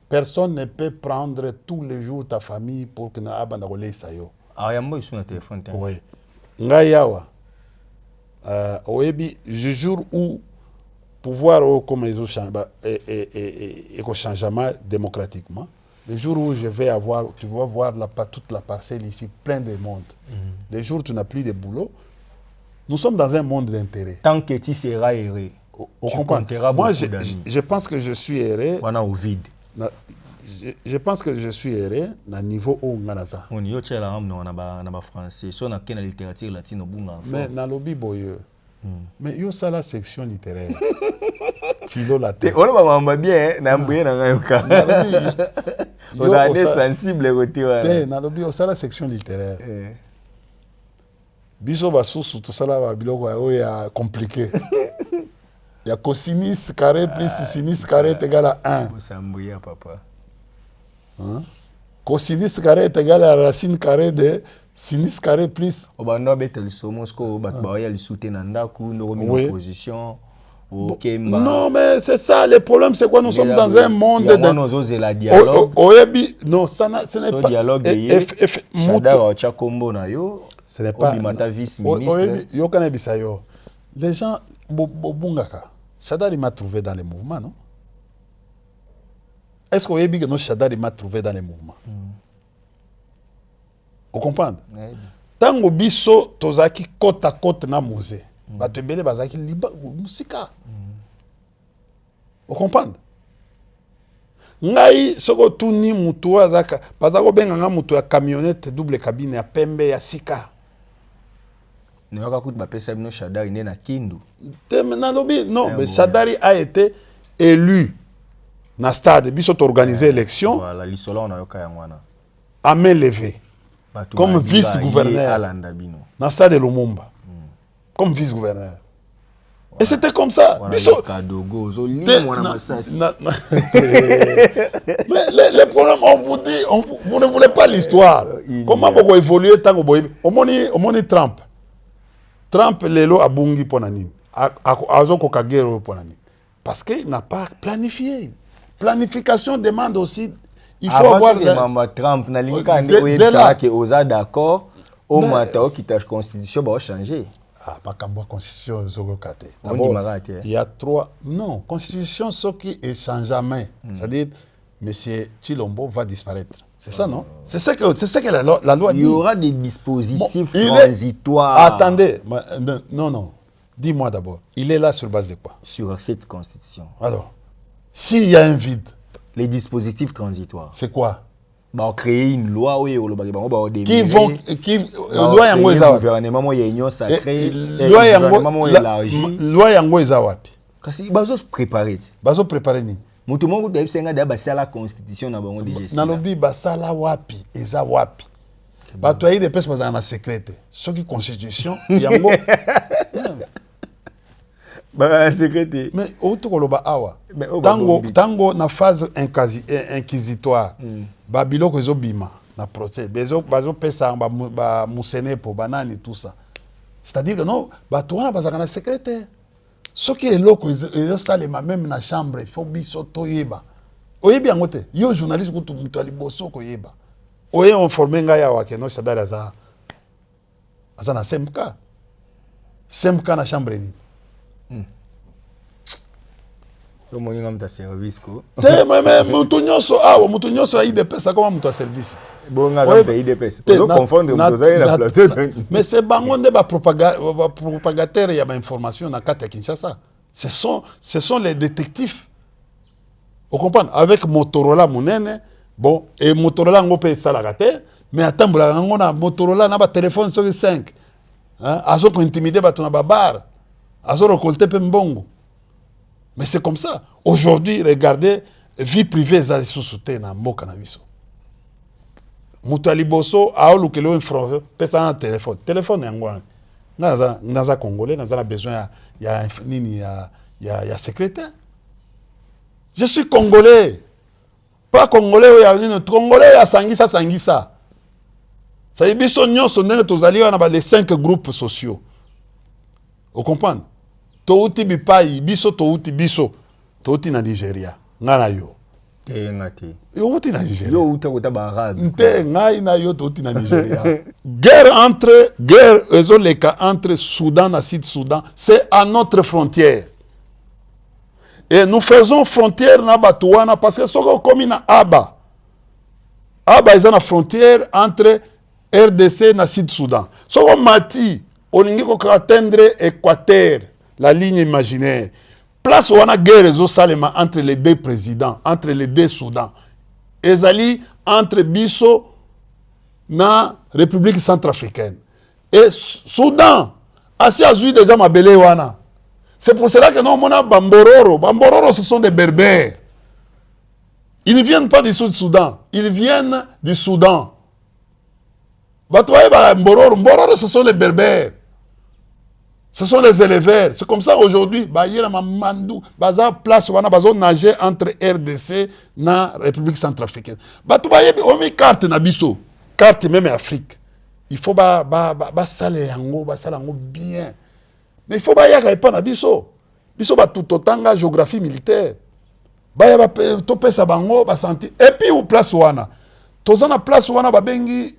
Speaker 2: personne ne peut prendre tous les jours ta famille pour que na abanda kolei sayo.
Speaker 3: Ah, yambo isu na téléphone te.
Speaker 2: Oui. Ngayawa, oebi, je jure où pouvoir comme ils ont changé, et changement démocratiquement. Le jour où je vais avoir, tu vas voir toute la parcelle ici, plein de monde. Le jour où tu n'as plus de boulot, nous sommes dans un monde d'intérêt.
Speaker 3: Tant que tu seras erré,
Speaker 2: tu compteras. Moi, je pense que je suis erré.
Speaker 3: On a au vide.
Speaker 2: Je pense que je suis erré na niveau où on a ça.
Speaker 3: On y a tchela amno na ba français, so na kena littérature latine bunga.
Speaker 2: Mais na lobi boye. Mais yo ça la section littéraire. Philo la tête.
Speaker 3: On va mamba bien na mbuye na ngayoka. On a des sensibles retiwa.
Speaker 2: Na lobi yo ça la section littéraire. Biso ba susu to sala ba biloko ya compliqué. Il y a cosinus carré plus sinus carré est égal à 1.
Speaker 3: Ça mbuya papa.
Speaker 2: Hein? Cosinus carré est égal à la racine carrée de sinus carré plus...
Speaker 3: Obando betel somosko bakbaya li soutena ndaku no remis en position au Kemba.
Speaker 2: Non mais c'est ça le problème, c'est quoi, nous sommes dans un monde
Speaker 3: de la dialogue.
Speaker 2: Non, ça ce n'est pas
Speaker 3: dialogue
Speaker 2: ce n'est pas vice-ministre. Yo kana bisayo. Les gens bongaka. Shadari m'a trouvé dans les mouvements, non? Est-ce qu'on que nos Shadari m'a trouvé dans les mouvements? Vous comprenez? Tant que biso tozaki côte à côte na musée, bato ebele bazaki liba musika. Vous comprenez? Ngai soko tuni mutu azaka bazako benga nga mutu ya camionnette double cabine ya pembe ya sika.
Speaker 3: Ne waka kutu bapesa bino Shadari ne na Kindu.
Speaker 2: Non, mais Shadari a été élu. Na stade, biso organisé élection.
Speaker 3: Voilà, l'isola on a yoka yangwana.
Speaker 2: À main levée. Comme vice-gouverneur. Na stade de Lumumba. Comme vice-gouverneur. Et c'était comme ça. Biso. Mais le problème, on vous dit, vous ne voulez pas l'histoire. Comment vous évoluer tant que vous évoluez? Trump. Trump, lelo abungi ponani. Azoko kagero ponani. Parce qu'il n'a pas planifié. Planification demande aussi, il faut avoir...
Speaker 3: Trump n'a pas que d'accord, au matin qui tâche constitution va changer.
Speaker 2: Ah, pas comme constitution, d'abord, il y a 3... Non, constitution, ce qui est changement. C'est-à-dire, M. Chilombo va disparaître. C'est ça, non? C'est ça que la loi dit.
Speaker 3: Il y aura des dispositifs transitoires.
Speaker 2: Attendez, non. Dis-moi d'abord, il est là sur base de quoi?
Speaker 3: Sur cette constitution.
Speaker 2: Alors, s'il y a un vide...
Speaker 3: Les dispositifs transitoires.
Speaker 2: C'est quoi?
Speaker 3: On créer une loi où
Speaker 2: qui vont... Loi yango eza wapi?
Speaker 3: Gouvernement ya union sacrée.
Speaker 2: Loi yango eza wapi?
Speaker 3: Kasi bazo préparer.
Speaker 2: Bazo préparer ni?
Speaker 3: Mutu mongo de bisenga de basala la constitution na bango déjà.
Speaker 2: Nalobi basala wapi? Eza wapi? Bato ayi de pesa bazana secrète. Ce qui constitution yango
Speaker 3: Bah secrétaire.
Speaker 2: Mais auto koloba awa.
Speaker 3: Mais
Speaker 2: Tango na phase inquisitoire. Ba biloko ezobima na procès. Bazo pesa ba musene po banani tout ça. C'est-à-dire que non, ba toana bazaka na secrétaire. Ce qui est loko ezosalema même na chambre, il faut biso toyeba. Oyebi yango te. Yo journaliste kutu mutu aliboso koyeba. Oye informer nga ya wakeno shadara za. Asa na semka. Semka na chambre ni.
Speaker 3: Yo moninga mta service ko.
Speaker 2: Te mais mutu nyonso a IDPS comme mutu a service.
Speaker 3: Bonga za IDPS. Vous confondre mutu za na plateau.
Speaker 2: Mais c'est bango nde ba propagateur ya ba information na kata Kinshasa. Ce sont les détectives. Vous comprenez? Avec Motorola monene, bon, et Motorola ngopé salagate, mais attends, on a Motorola na ba téléphone sur 5. Hein, azo ko intimider ba tuna ba bar. Azo récolter pe mbongo. Mais c'est comme ça. Aujourd'hui, regardez, vie privée za sous-souté na mboka na biso. Mutali boso a olukelo info pesa un téléphone. Téléphone yangwa. Naza congolais, naza besoin ya nini ya secrétaire. Je suis congolais. Pas congolais, congolais à Sangisa. Ça y est, biso nyonso ndenge tozali wana ba les 5 groupes sociaux. Vous comprenez? Touti bipai, biso touti biso. Touti na Nigeria. Ngana yo.
Speaker 3: Ngati.
Speaker 2: Yo touti na Nigeria.
Speaker 3: Yo uta ba arabe.
Speaker 2: Nte ngai na yo touti na Nigeria. Guerre ezoleka entre Soudan et Sud-Soudan, c'est à notre frontière. Et nous faisons frontière na Batouana parce que soko komi na Aba. Aba est na frontière entre RDC na Sud-Soudan. Soko mati olingi ko atteindre Équateur, la ligne imaginaire. Place wana guerre ezo salema entre les deux présidents, entre les deux Soudans. Ezali entre biso na République centrafricaine. Et Soudan, asi azui déjà mabele wana. C'est pour cela que nous avons Bambororo. Bambororo, ce sont des berbères. Ils ne viennent pas du Sud-Soudan. Ils viennent du Soudan. Bambororo, ce sont les berbères. Ce sont les éleveurs. C'est comme ça aujourd'hui. Mandou, place où on a nager entre RDC et la République centrafricaine. On met carte Nabiso. Carte même Afrique. Il faut saler bien. Mais il faut pas na biso. Biso ba tout autant géographie militaire. Ba topé sa bango ba santi. Et puis ou place wana. Tozana place wana ba bengi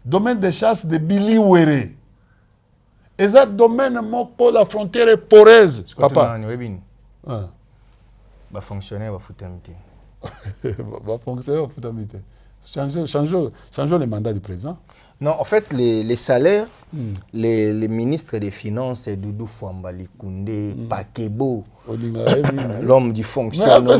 Speaker 2: domaine de chasse de Billy Were. Et ça domaine moko la frontière est poreuse. Papa.
Speaker 3: Ba fonctionnaire ba futamité.
Speaker 2: Ba fonctionnaire ba futamité. Changeons le mandat du président.
Speaker 3: Non, en fait, les salaires, les ministres des Finances, Doudou Fouambali Koundé, Pakebo, l'homme du fonctionnement.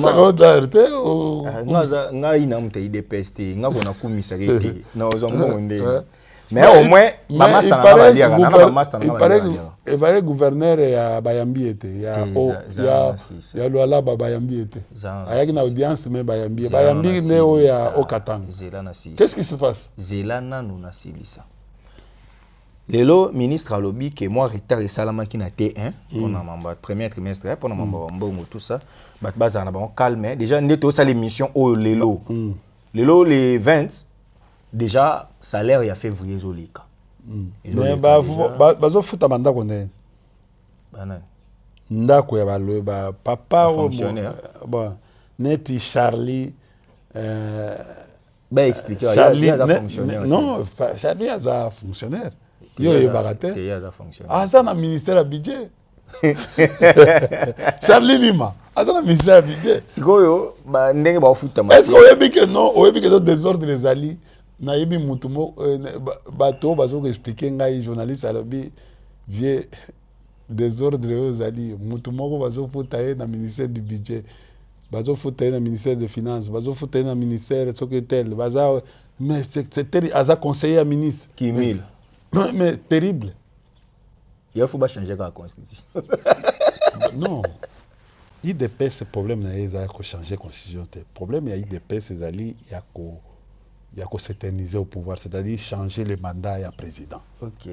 Speaker 3: Mais au moins, il
Speaker 2: paraît que gouverneur ya Bayambi était. Ya Luala Bayambi était. Il y a une audience, mais Bayambi. Bayambi n'est au Okatang. Qu'est-ce qui se passe?
Speaker 3: Zelana Nuna Silisa. Lelo, ministre a lobby que moi, retard et salama qui n'a T1, pour le premier trimestre, pour le tout ça, calme. Déjà, nous avons l'émission au Lelo. Lelo, les 20. Déjà, salaire il y a février Zolika.
Speaker 2: Mais bazo futa manda koné. Ndako ya balo ba papa
Speaker 3: fonctionnaire.
Speaker 2: Bon, neti Charlie
Speaker 3: ba expliquer
Speaker 2: Charlie
Speaker 3: fonctionnaire.
Speaker 2: Non, Charlie a fonctionnaire. Yo e bagate.
Speaker 3: Il y a fonctionnaire.
Speaker 2: Ah ça na ministère du budget. Charlie Lima. Ah ça na ministère du budget.
Speaker 3: Sikoyo ba ndenge ba futa.
Speaker 2: Est-ce qu'on oyebi que non, oyebi que désordre les ali Naïbi Moutumo, bateau, bazo expliquer ngai journaliste alobi vie désordre aux ali Moutumo bazo foutaye na ministère du budget, bazo foutaye na ministère des finances, bazo foutaye na ministère de secrétaire, baza mais c'est terrible, aza conseiller à ministre.
Speaker 3: Qui mille.
Speaker 2: Mais terrible.
Speaker 3: Il faut pas changer la constitution.
Speaker 2: Non. IDP ce problème na eza ko changer constitution. Problème ya IDP ces ali ya ko il y a qu'à s'éterniser au pouvoir, c'est-à-dire changer le mandat à président.
Speaker 3: Ok.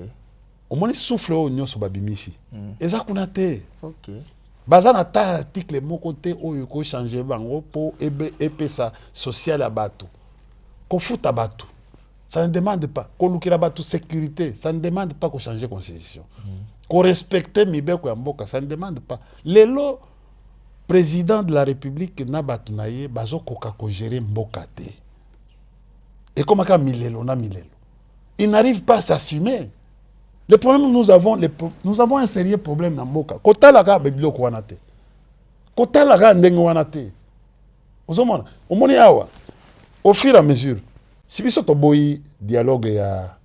Speaker 2: au moins souffle au nyonso babimisi eza kuna te
Speaker 3: OK
Speaker 2: baza na ta article moko te oyo ko changer bango po epesa social ya bato ko futa bato ça ne demande pas ko lukira bato sécurité ça ne demande pas ko changer constitution ko respecter mibeko ya mboka ça ne demande pas lelo président de la république na bato na ye bazo koka ko gérer mboka te et comme aka milelo na milelo il n'arrive pas à s'assumer. Le problème, nous avons un sérieux problème dans Mboka. Kota laga bebilo ko wanate. Kota laga ndenge wanate. Ozomona, omoni awa. Au fur et à mesure, si biso to boyi dialogue ya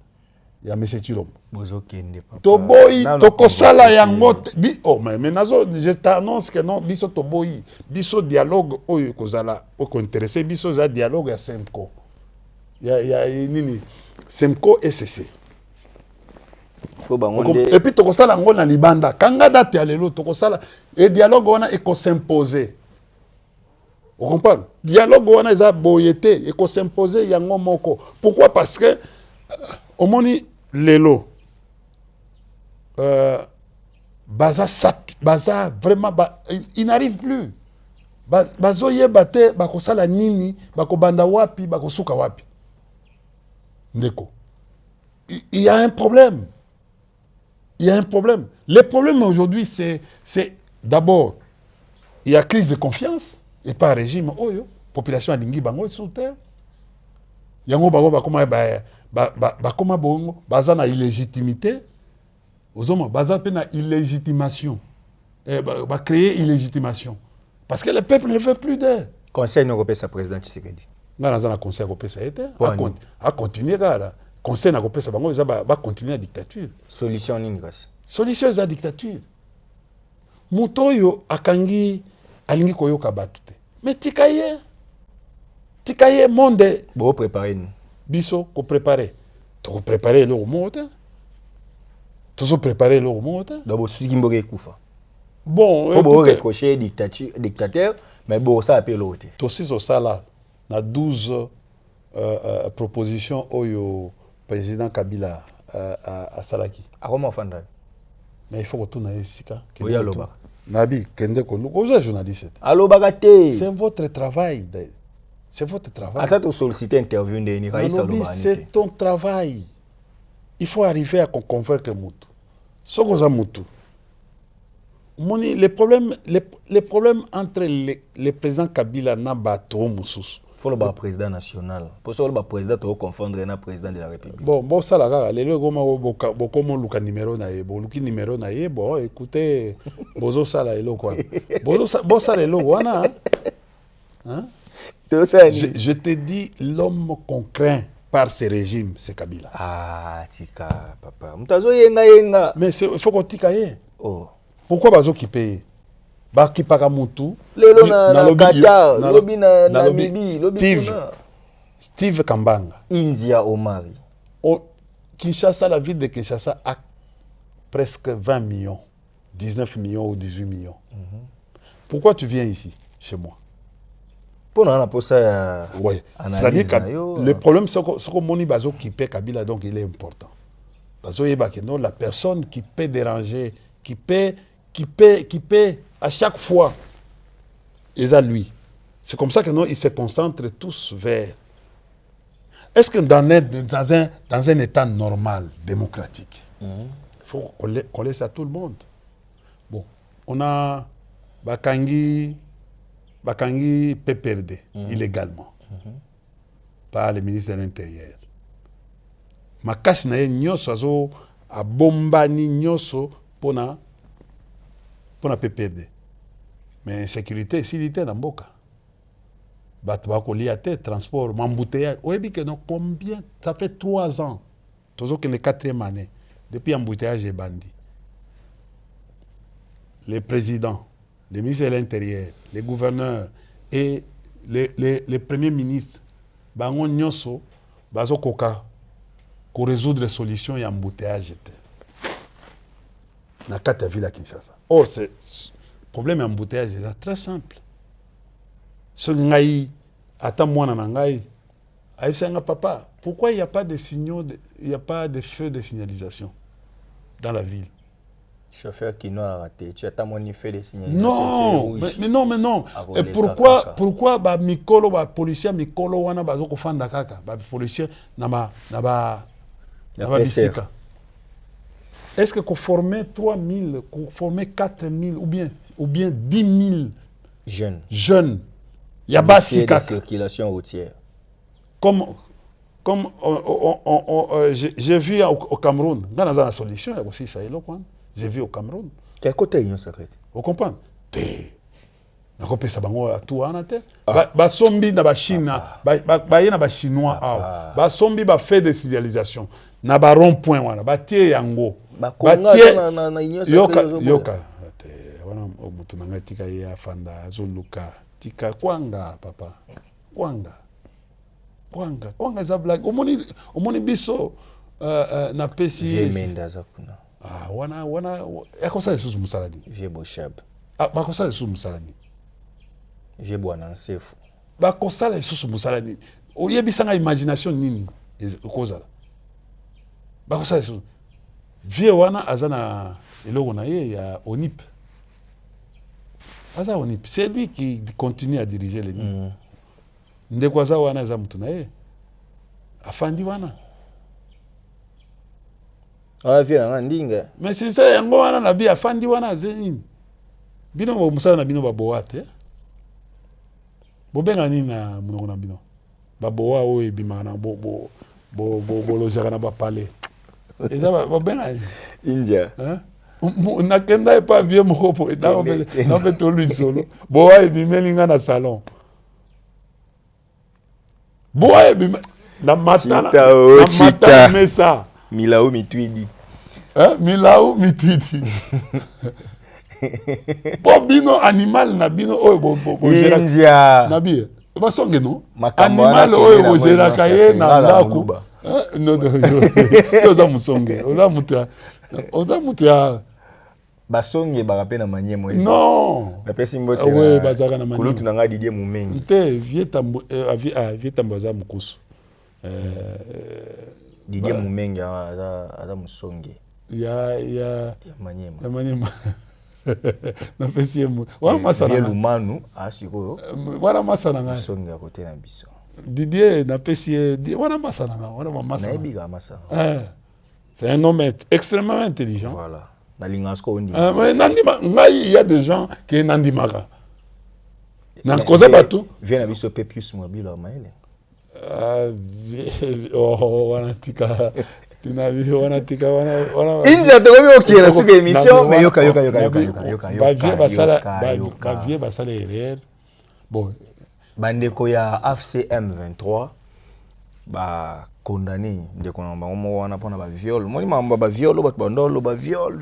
Speaker 2: M. Chilombo.
Speaker 3: Bozo kende papa.
Speaker 2: To boyi to kosala yango bi oh mais nazo je t'annonce que non biso to boyi biso dialogue oyo kozala ko intéressé biso za dialogue ya Semco. Ya nini Semco SCC. Et puis tokosala ngo na libanda kanga date ya lelo tokosala et dialogue wana eko s'imposer. Vous comprenez? Dialogue wana eza boyete eko s'imposer yango moko. Pourquoi? Parce que au moni lelo baza vraiment il n'arrive plus. Bazo yebate bakosala nini bakobanda wapi bakosuka wapi. Ndeko. Il y a un problème. Il y a un problème. Le problème aujourd'hui, c'est d'abord, il y a crise de confiance, et pas régime, oh yo, population a lingi bango sous terre. Yango bango bakoma bongo, baza na illégitimité, ozoma baza pe na illégitimation. Ba créer illégitimation. Parce que le peuple ne veut plus d'eux.
Speaker 3: Conseil européen sa président Tshisekedi.
Speaker 2: Ngana za na conseil européen ça été, a continuer là. Conseil na kopesa bango va continuer la dictature.
Speaker 3: Solution nini kasi?
Speaker 2: Solution est la dictature. Mutoyo akangi alingi koyoka batu te. Mais tikaye monde
Speaker 3: Bo préparer nous.
Speaker 2: Biso ko préparer. To préparer le monde. To préparer le monde.
Speaker 3: D'abord celui qui mboke kufa.
Speaker 2: Bon,
Speaker 3: bo reprocher dictateur mais bon ça appelle l'autre.
Speaker 2: To siso sala na 12 propositions oyo président Kabila à Salaki.
Speaker 3: À comment fanda?
Speaker 2: Mais il faut retourner ici.
Speaker 3: Oui, aloba.
Speaker 2: Nabi, kende ko luko journaliste.
Speaker 3: Aloba gate.
Speaker 2: C'est votre travail. C'est votre travail.
Speaker 3: Attends de solliciter interview de ni Raïssa Aloba.
Speaker 2: C'est ton travail. Il faut arriver à convaincre Moutou. Sokoza Moutou. Moni, les problèmes entre les présidents Kabila na bato mususu.
Speaker 3: Faut le président national. Pour ça, le président doit confondre le président de la République.
Speaker 2: Bon, ça là, les comment luka numéro na ye, bon luki numéro na ye, bon écoutez, bozo ça là elo quoi. Bozo ça elo wana. Hein? Je te dis l'homme qu'on craint par ce régime, c'est Kabila.
Speaker 3: Ah, tika papa. Mutazo yenga.
Speaker 2: Mais il faut qu'on tika ye.
Speaker 3: Oh.
Speaker 2: Pourquoi bazo qui paye? Baki paka mutu
Speaker 3: lelo na Qatar lobi na Namibie lobi
Speaker 2: Steve Kambanga
Speaker 3: India Omari
Speaker 2: Kinshasa, la ville de Kinshasa a presque 20 millions 19 millions ou 18 millions. Pourquoi tu viens ici chez moi?
Speaker 3: Pour ça
Speaker 2: ouais. C'est-à-dire que le problème c'est que Moni Bazo qui paie Kabila, donc il est important. Bazo Yebakeno, la personne qui peut déranger, qui paie à chaque fois, ils à lui. C'est comme ça que nous, ils se concentrent tous vers. Est-ce que dans un état normal, démocratique, il faut qu'on laisse à tout le monde. Bon, on a Bakangi PPRD illégalement par le ministre de l'Intérieur. Makasi na ye nyoso azo a bombani nyoso pona PPRD. Mais sécurité, s'il était dans Mboka. Batouakoliate, transport, m'embouteillage. Oui, que non, combien? Ça fait 3 ans. Toujours que les 4e année. Depuis embouteillage et bandit. Les présidents, les ministres de l'Intérieur, les gouverneurs et les premiers ministres, bango nyonso, bazo koka, pour résoudre les solutions et embouteillage. Na kata ville à Kinshasa. Oh, c'est problème embouteillage, c'est très simple. Ce ngai, attends moi na ngai, aïe papa, pourquoi il n'y a pas de signaux, il n'y a pas de feux de signalisation? dans la ville.
Speaker 3: Chauffeur qui n'a raté, tu as ta fait des signalisations.
Speaker 2: Non, mais non. Et pourquoi ba mikolo ba policier mikolo wana ba zoko fanda kaka ba policier na ba bisika. Est-ce que qu'on formait 3000, qu'on formait 4000 ou bien 10 000 jeunes il y a pas si kaka
Speaker 3: circulation routière.
Speaker 2: Comme j'ai vu au Cameroun, dans la solution, il y a aussi ça, j'ai vu au Cameroun.
Speaker 3: Quel côté union secrète?
Speaker 2: Vous comprenez? Na ko pesa bango atu wana te. Ba sombi na ba China, ba yena ba chinois aw. Ba sombi ba fait de signalisation. Na ba rond point wana, ba tie yango.
Speaker 3: Ba tie na union secrète.
Speaker 2: Yoka. Wana mutu nanga tika ya fanda azoluka. Tika kwanga papa. Kwanga za blague. Omoni biso na pesi.
Speaker 3: Vemenda za kuna.
Speaker 2: Wana yakosa isusu musalani.
Speaker 3: Vie boshab.
Speaker 2: Bakosa isusu musalani.
Speaker 3: Vie bwana nsefu.
Speaker 2: Bakosa isusu musalani. Oyebisanga imagination nini ekozala. Bakosa isusu. Vie wana azana eloko na ye ya ONIP. Aza ONIP. C'est lui qui continue à diriger les NIP. Ndeko aza wana aza mutu na ye. Afandi wana.
Speaker 3: Ah, vie na ndinga.
Speaker 2: Mais c'est ça yango wana na bi afandi wana azeni. Bino bo musala na bino baboate. Bobenga nini na munoko na bino. Baboa o ebima na bo lojaka na ba palais. Eza bobenga
Speaker 3: India.
Speaker 2: Hein? Nakenda e pa vie moko po na beto lui solo. Boa ebimelinga na salon. Boa ebima na matana.
Speaker 3: Chita.
Speaker 2: Mesa.
Speaker 3: Milao mitwidi.
Speaker 2: Milao mitwidi. Po bino animal na bino oyo bo
Speaker 3: India.
Speaker 2: Na bi. Ba songe no.
Speaker 3: Animal
Speaker 2: oyo bo zela kaye na ndaku. Non. Oza musonge. Oza mutu ya
Speaker 3: basonge barape na manyemo.
Speaker 2: Non.
Speaker 3: Na pesi mbote.
Speaker 2: Oui, bazaka na manyemo.
Speaker 3: Kulutu nanga Didier Mumengi.
Speaker 2: Te vietambo za mukusu.
Speaker 3: Didier Mumengi aza musonge.
Speaker 2: Ya
Speaker 3: manyema.
Speaker 2: Ya manyema. Na pesi mu. Wana masana.
Speaker 3: Vie lumanu asiko.
Speaker 2: Wana masana nga.
Speaker 3: Musonge akote na biso.
Speaker 2: Didier na pesi wana masana nga. Wana masana.
Speaker 3: Na ebiga masana.
Speaker 2: C'est un homme extrêmement intelligent.
Speaker 3: Voilà. Na lingasko ondi.
Speaker 2: Mais nandima ngai il y a des gens qui nandimaka. Na koza bato.
Speaker 3: Viens na biso Pepius Mobile maele.
Speaker 2: Wanatika. Wanatika wana.
Speaker 3: India to komi okira suka émission mais yoka.
Speaker 2: Ba vie basala erreur. Bon.
Speaker 3: Bandeko ya AFC M23 ba condamné ndeko na bango wana pona ba viol. Moni mamba ba viol ba bandolo ba viol.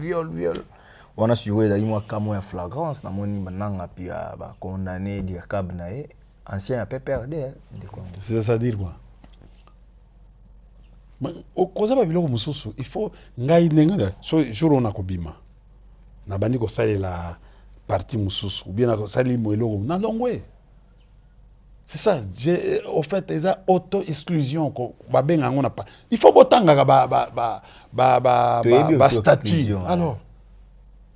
Speaker 3: Wana suwe da imwa kamo ya flagrance na moni bananga pia ba condamné Dirkab nae ancien PPRD ndeko.
Speaker 2: C'est-à-dire quoi? Au cause ba biloko mususu il faut ngai nenga so jour na kobima na bandi ko salela parti mususu ou bien na ko sali mo eloko na longwe. C'est ça, au fait, il y a auto-exclusion. Il faut botanga ba statut. Alors,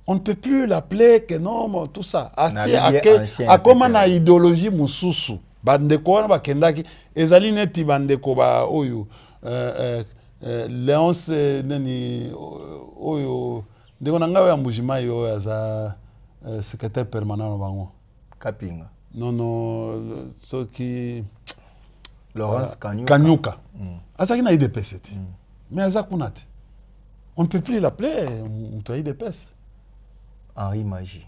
Speaker 2: on ne peut plus l'appeler que non, tout ça. À comment na idéologie mususu. Bandeko na bakendaki ezali neti bandeko ba oyo Léonce nani oyo ndeko na ngawe ya mbujima yo aza secrétaire permanent na bango.
Speaker 3: Kapinga.
Speaker 2: Non, ce qui...
Speaker 3: Laurence
Speaker 2: Kanyuka. Asa qui n'a IDPS. Mais Asa Kunati. On ne peut plus l'appeler IDPS.
Speaker 3: Henri Magie.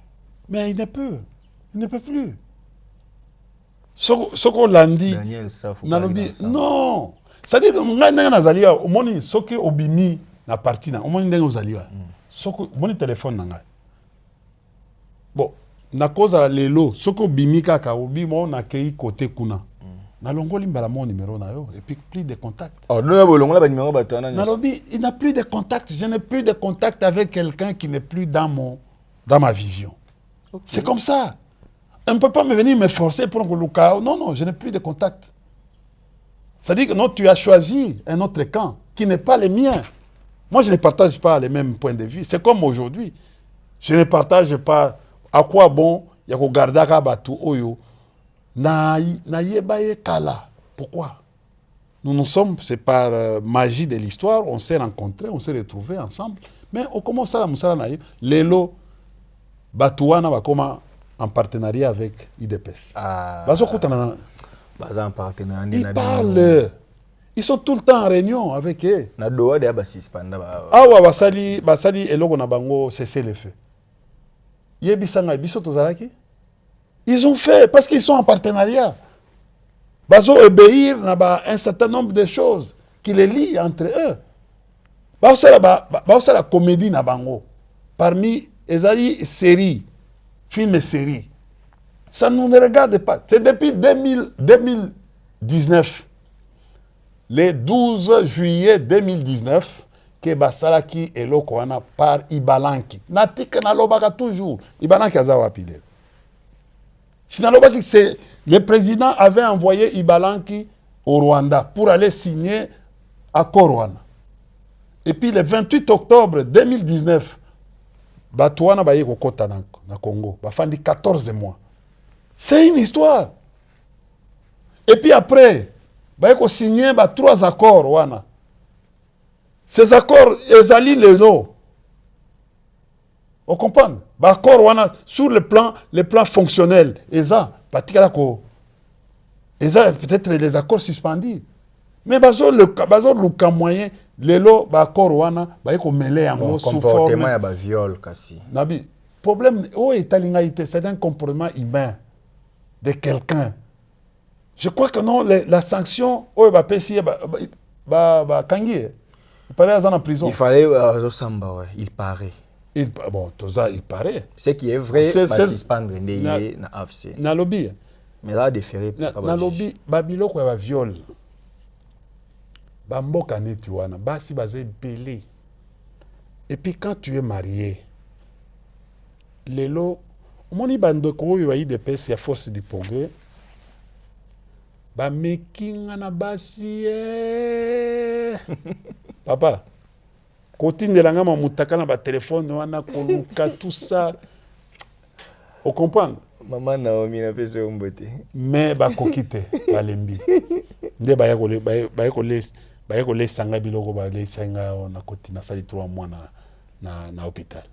Speaker 2: Mais il ne peut. Il ne peut plus. Ce qu'on l'a dit...
Speaker 3: Daniel Safou.
Speaker 2: Non. C'est-à-dire que nous Nazalia, au moins, ce qui est obini na partie, au moins, nous Nazalia. Ce qui est téléphone, nanga. Bon. Na cause lelo soko bimika ka obimo na kei côté kuna na longoli mbala mon numéro na yo et puis plus de contact.
Speaker 3: Oh non ya bolongola ba numéro batana.
Speaker 2: Na lobi il n'a plus de contact, je n'ai plus de contact avec quelqu'un qui n'est plus dans ma vision. Okay. C'est comme ça. On ne peut pas me venir me forcer pour que Luka. Non, je n'ai plus de contact. Ça dit que non, tu as choisi un autre camp qui n'est pas le mien. Moi, je ne partage pas les mêmes points de vue. C'est comme aujourd'hui. Je ne partage pas à quoi bon il y a garder à batu oyo na yebaye kala. Pourquoi? Nous sommes, c'est par magie de l'histoire, on s'est rencontrés, on s'est retrouvés ensemble. Mais on commence à la moussala naïe. Lelo batuana va comment en partenariat avec IDPS.
Speaker 3: En partenariat.
Speaker 2: Ils parlent. Ils sont tout le temps en réunion avec eux.
Speaker 3: Na doa de abasispanda ba.
Speaker 2: Awa basali eloko na bango cesser les faits. Yebisanga biso tozalaki. Ils ont fait parce qu'ils sont en partenariat. Bazo obéir na un certain nombre de choses qui les lient entre eux. Bazo la comédie na bango. Parmi ezali série, film et série. Ça nous ne regarde pas. C'est depuis 2019. Le 12 juillet 2019, que Basalaki et Lokoana par Ibalanki. Natik na lobaka toujours. Ibalanki azawa pile. C'est le président avait envoyé Ibalanki au Rwanda pour aller signer accord Rwanda. Et puis le 28 octobre 2019, Batouana baye kokota na Congo. Bafandi 14 mois. C'est une histoire. Et puis après, il faut signer 3 accords. Wana. Ces accords, ezali le no. On comprend? Accords wana sur le plan fonctionnel. Eza, peut-être les accords suspendus. Mais le cas moyen, lelo accord wana, il faut mêler en gros sous forme.
Speaker 3: Comportement ya ba viol kasi.
Speaker 2: Nabi, problème, c'est un comportement humain de quelqu'un. Je crois que non, la sanction, il paraît en prison.
Speaker 3: Il fallait il paraît.
Speaker 2: Bon, tout ça, il paraît.
Speaker 3: Ce qui est vrai, c'est suspendre na AFC.
Speaker 2: Na lobby.
Speaker 3: Mais là, déféré.
Speaker 2: Na lobby, babilo quoi va viol. Bamboka neti wana, basi bazé belé. Et puis quand tu es marié, lelo, moni bandoko yo yi de pèse ya force du progrès. Ba making na basi papa kotindela nga mamutaka na ba téléphone wana koluka tout ça on comprend
Speaker 3: maman Naomi na pese ombote
Speaker 2: mais ba kokite balembi nde ba ko les sanga biloko ba les sanga on a kotina sali 3 mois na hôpital.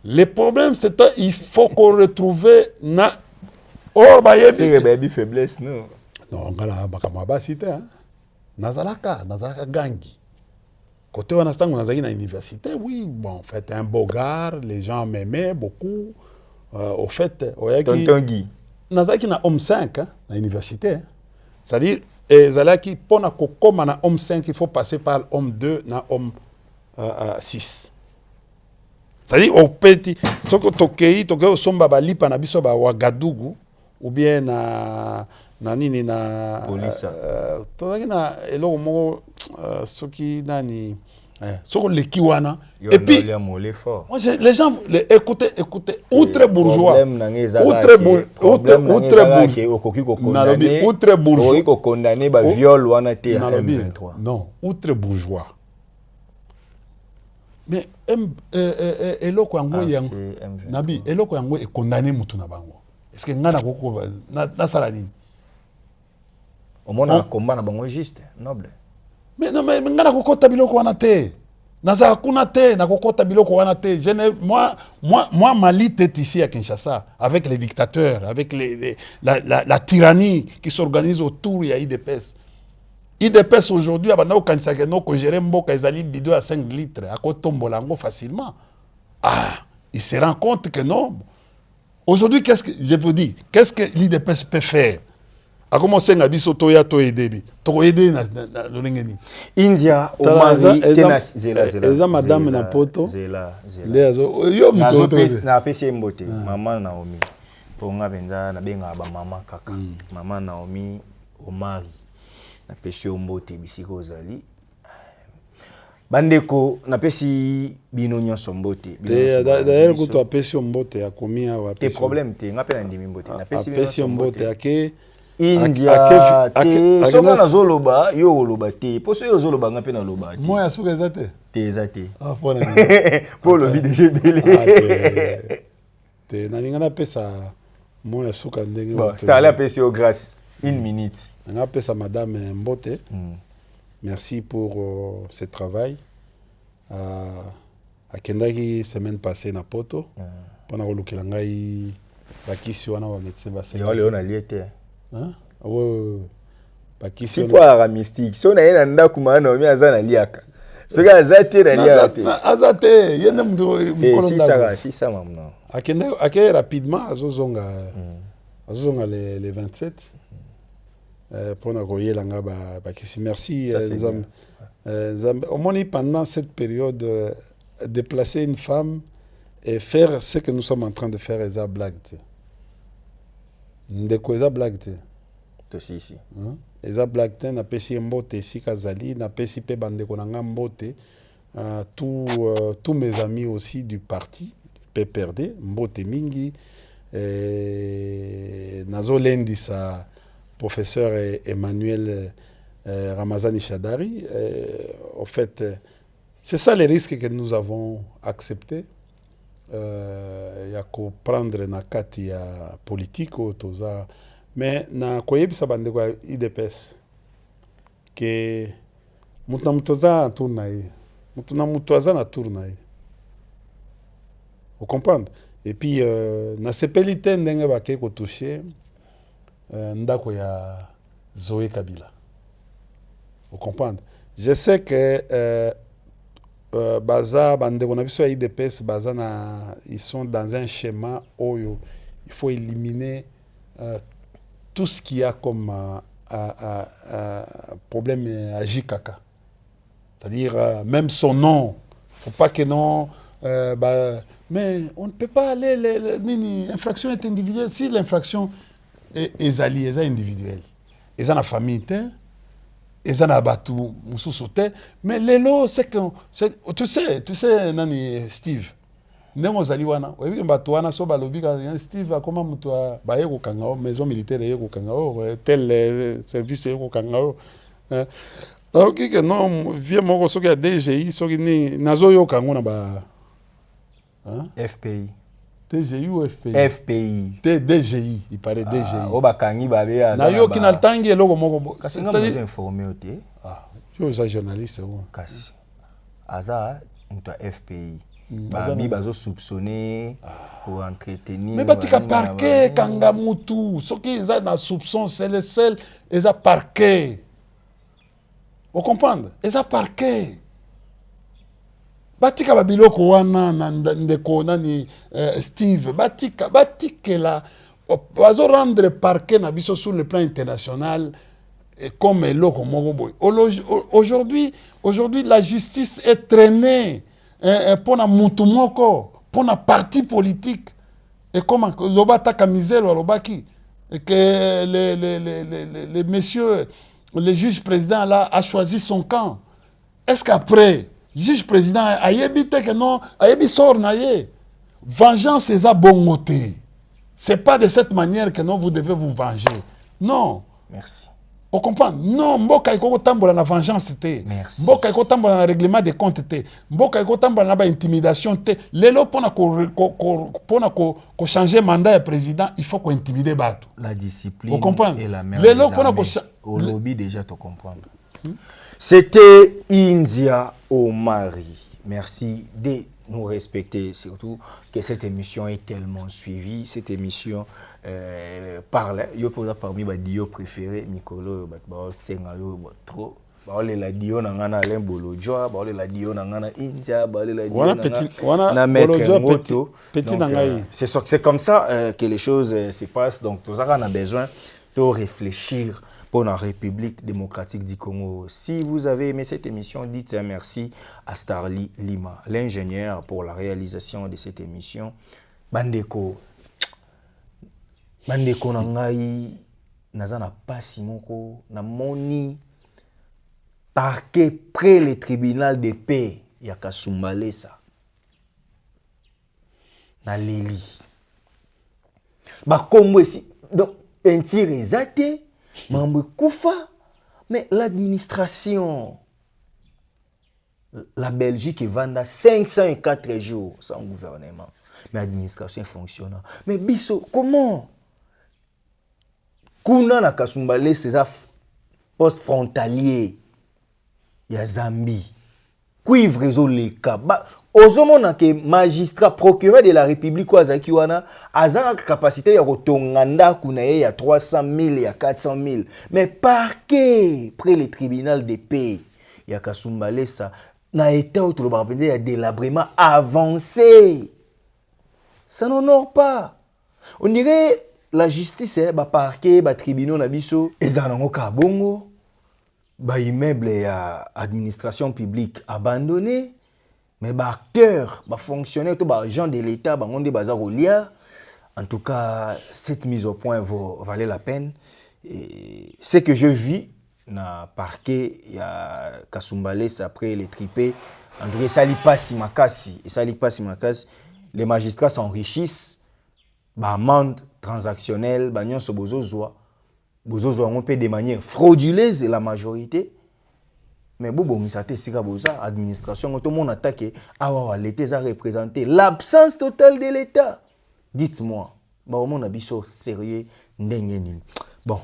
Speaker 2: Le problème c'est il faut qu'on retrouve na
Speaker 3: c'est baby faiblesse, non?
Speaker 2: Non, on va citer. Nazalaka gangi. Côté on a na université, oui, bon, en fait, un beau gars, les gens m'aimaient beaucoup. Au fait,
Speaker 3: Tonton Guy.
Speaker 2: Nazalaki na homme 5 na université. C'est-à-dire, Zalaki, pour na kokoma na homme 5, il faut passer par homme 2 na homme 6. C'est-à-dire, au petit, soko tokei somba balipa na biso ba Ouagadougou. Ou bien na nini na tozaki na eloko moko soki nani soko leki wana et puis les gens écoutez outre bourgeois outre bourgeois non outre bourgeois mais eloko yango nabi eloko yango e condamné mutu na bango. Est-ce que ngana koko na salani
Speaker 3: au moins na combat na bango juste noble
Speaker 2: mais non mais ngana koko tabiloko wana te naza kuna te na koko tabiloko wana te moi Mali tête ici à Kinshasa avec les dictateurs avec la tyrannie qui s'organise autour ya IDPS aujourd'hui abana okanisa ke no ko gérer mboka ezali bidon à 5 litres à kotombola ngo facilement il se rend compte que non. Aujourd'hui, qu'est-ce que je vous dis? Qu'est-ce que l'IDPS peut faire? A commencer à biso toya to aider. To aider na lolengeni.
Speaker 3: India au Mali
Speaker 2: zela madame na poto.
Speaker 3: Zela.
Speaker 2: Yo mito
Speaker 3: na pesi mbote. Maman Naomi. Ponga benza na benga ba mama kaka. Maman Naomi au Mali. Na pesi mbote bisiko zali. Bandeko na pesi bino nyonso mbote.
Speaker 2: D'ailleurs ko to pesi mbote akomia wa
Speaker 3: pesi. Te problème te ngape na ndimi mbote. Na pesi
Speaker 2: mbote ake
Speaker 3: India te soko na zoloba yo oloba te poso yo zoloba nga pe na loba te
Speaker 2: moi asuka ezate
Speaker 3: te ezate
Speaker 2: ah pona
Speaker 3: pour le vide je belé
Speaker 2: te na ninga na pesa moi asuka ndenge
Speaker 3: bon c'est allé appeler sur grâce une minute
Speaker 2: na pesa madame Mbote merci pour ce travail akendaki semaine passée na poto pona kolukela ngai bakisi wana ba médecin ba
Speaker 3: yo le on a lié
Speaker 2: hein ouais bakisi
Speaker 3: si pour mystique so na yena ndako mana mi azana liaka so ga azate na liate
Speaker 2: azate yena mukolo
Speaker 3: si ça mamna
Speaker 2: akende rapidement azozonga le 27 pona koyela nga bakisi merci Zambe omoni pendant cette période déplacer une femme et faire ce que nous sommes en train de faire eza blague te ndeko eza blague te
Speaker 3: to si
Speaker 2: eza blague te napesi mbote esika azali napesi mpe bandeko na nga mbote tous mes amis aussi du parti PPRD mbote mingi nazolendisa professeur Emmanuel Ramazani Shadari au fait c'est ça les risques que nous avons acceptés ya prendre na kati ya politique toza mais na koyebisa bandeko ya IDPS que mutu na mutu aza na tour na ye mutu na mutu aza na tour na ye vous comprendre et puis na sepeli te ndenge bake kotouche ndako ya Zoé Kabila vous comprendre je sais que baza bandeko na biso ya IDPS baza na ils sont dans un schéma oyo il faut éliminer tout ce qu'il y a comme problème à Jikaka. C'est-à-dire même son nom faut pas que non mais on ne peut pas aller l'infraction est individuelle si l'infraction est individuelle et ça la famille et ça n'a pas tout mais lelo c'est que tu sais nani Steve ndemo zali wana webi bato wana so balobi ka Steve akoma mutu ba yeko kangao maison militaire yeko kangao tel service yeko kangao donc que non vie moko soki ya DGI soki ni nazo yo kango na ba
Speaker 3: FPI
Speaker 2: DGI ou FPI
Speaker 3: FPI
Speaker 2: DGI il paraît DGI
Speaker 3: o bakangi babe
Speaker 2: na yo kina tangi eloko moko
Speaker 3: c'est informé oté
Speaker 2: yo za journaliste
Speaker 3: kasi aza mutu FPI babi bazo soupçonner pour entretenir
Speaker 2: mais batika parquet kanga mutu soki eza na soupçon c'est le seul eza parquet vous comprenez eza parquet batika babiloko wana na ndeko nani Steve batikela bazo rendre parquet na biso sur le plan international comme eloko moko boy aujourd'hui la justice est traînée pour na mutu moko pour na parti politique et comment lobata kamizelo lobaki que les messieurs le juge président là a choisi son camp est-ce qu'après juge président ayebi te que non ayebi sort na ye vengeance eza bongoté c'est pas de cette manière que non vous devez vous venger non
Speaker 3: merci.
Speaker 2: On comprend? Non, mboka iko tambola na vengeance te. Mboka iko tambola na règlement des comptes te. Mboka iko tambola na intimidation te. Lelo pona ko changer mandat de président, il faut ko intimider bato.
Speaker 3: La discipline
Speaker 2: et
Speaker 3: la mère.
Speaker 2: Lelo pona ko
Speaker 3: au lobby déjà te comprendre. C'était India Omari. Merci de nous respecter, surtout que cette émission est tellement suivie. Cette émission parle. Yo posa parmi ba dio préféré Mikolo ba sengayo trop. Ba ole la dio na ngana Alain Bolodjoa, ba ole la dio na ngana India, ba ole la dio na Maître Ngoto. C'est comme ça que les choses se passent. Donc tout ça on a besoin de réfléchir pour la République démocratique du Congo. Si vous avez aimé cette émission, dites merci à Starly Lima, l'ingénieur pour la réalisation de cette émission. Bandeko nangai nazana pasi moko na moni parquet près le tribunal de paix ya Kasumbalesa na leli ba kombo esi donc peinture ezate mambo koufa. Mais l'administration, la Belgique vend 504 jours sans gouvernement. Mais l'administration fonctionne. Mais biso, comment? Kuna na Kasumbale, c'est un poste frontalier. Il y a Zambie. Cuivre les cas. Ozomona que magistrat, procureur de la République, a la capacité de rotonganda kunaye, il y a 300 000, il y a 400 000. Mais parquet, près le tribunal de paix, il y a Kasumbale, ça n'a été autre il y a délabrement avancé. Ça n'honore pas. On dirait la justice, bah parquet, bah tribunal, nabiso, et zanango kabongo, bah immeuble et administration publique abandonné. Mais bah acteurs, bah fonctionnaires, bah agents de l'État, bah on dit bazar au lia. En tout cas, cette mise au point valait la peine. Et ce que je vis na parquet, il y a Kasumbale, après les tripés. En tout cas, ça li pas si makasi, les magistrats s'enrichissent, bah amende transactionnelle, bah nyon so bozozoa on peut de manière frauduleuse la majorité. Mais bon, ça administration, tout le monde attaque, l'État a représenté l'absence totale de l'État. Dites-moi, on a biso sérieux, bon,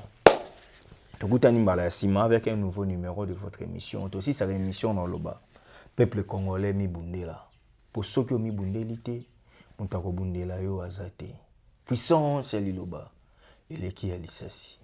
Speaker 3: avec un nouveau numéro de votre émission. Aussi, c'est l'émission dans le bas. Peuple congolais, mi bundela. Pour ceux qui ont mi bundelité, on t'a bundela yo azate. Puissance, c'est l'iloba. Et les qui a l'issassi.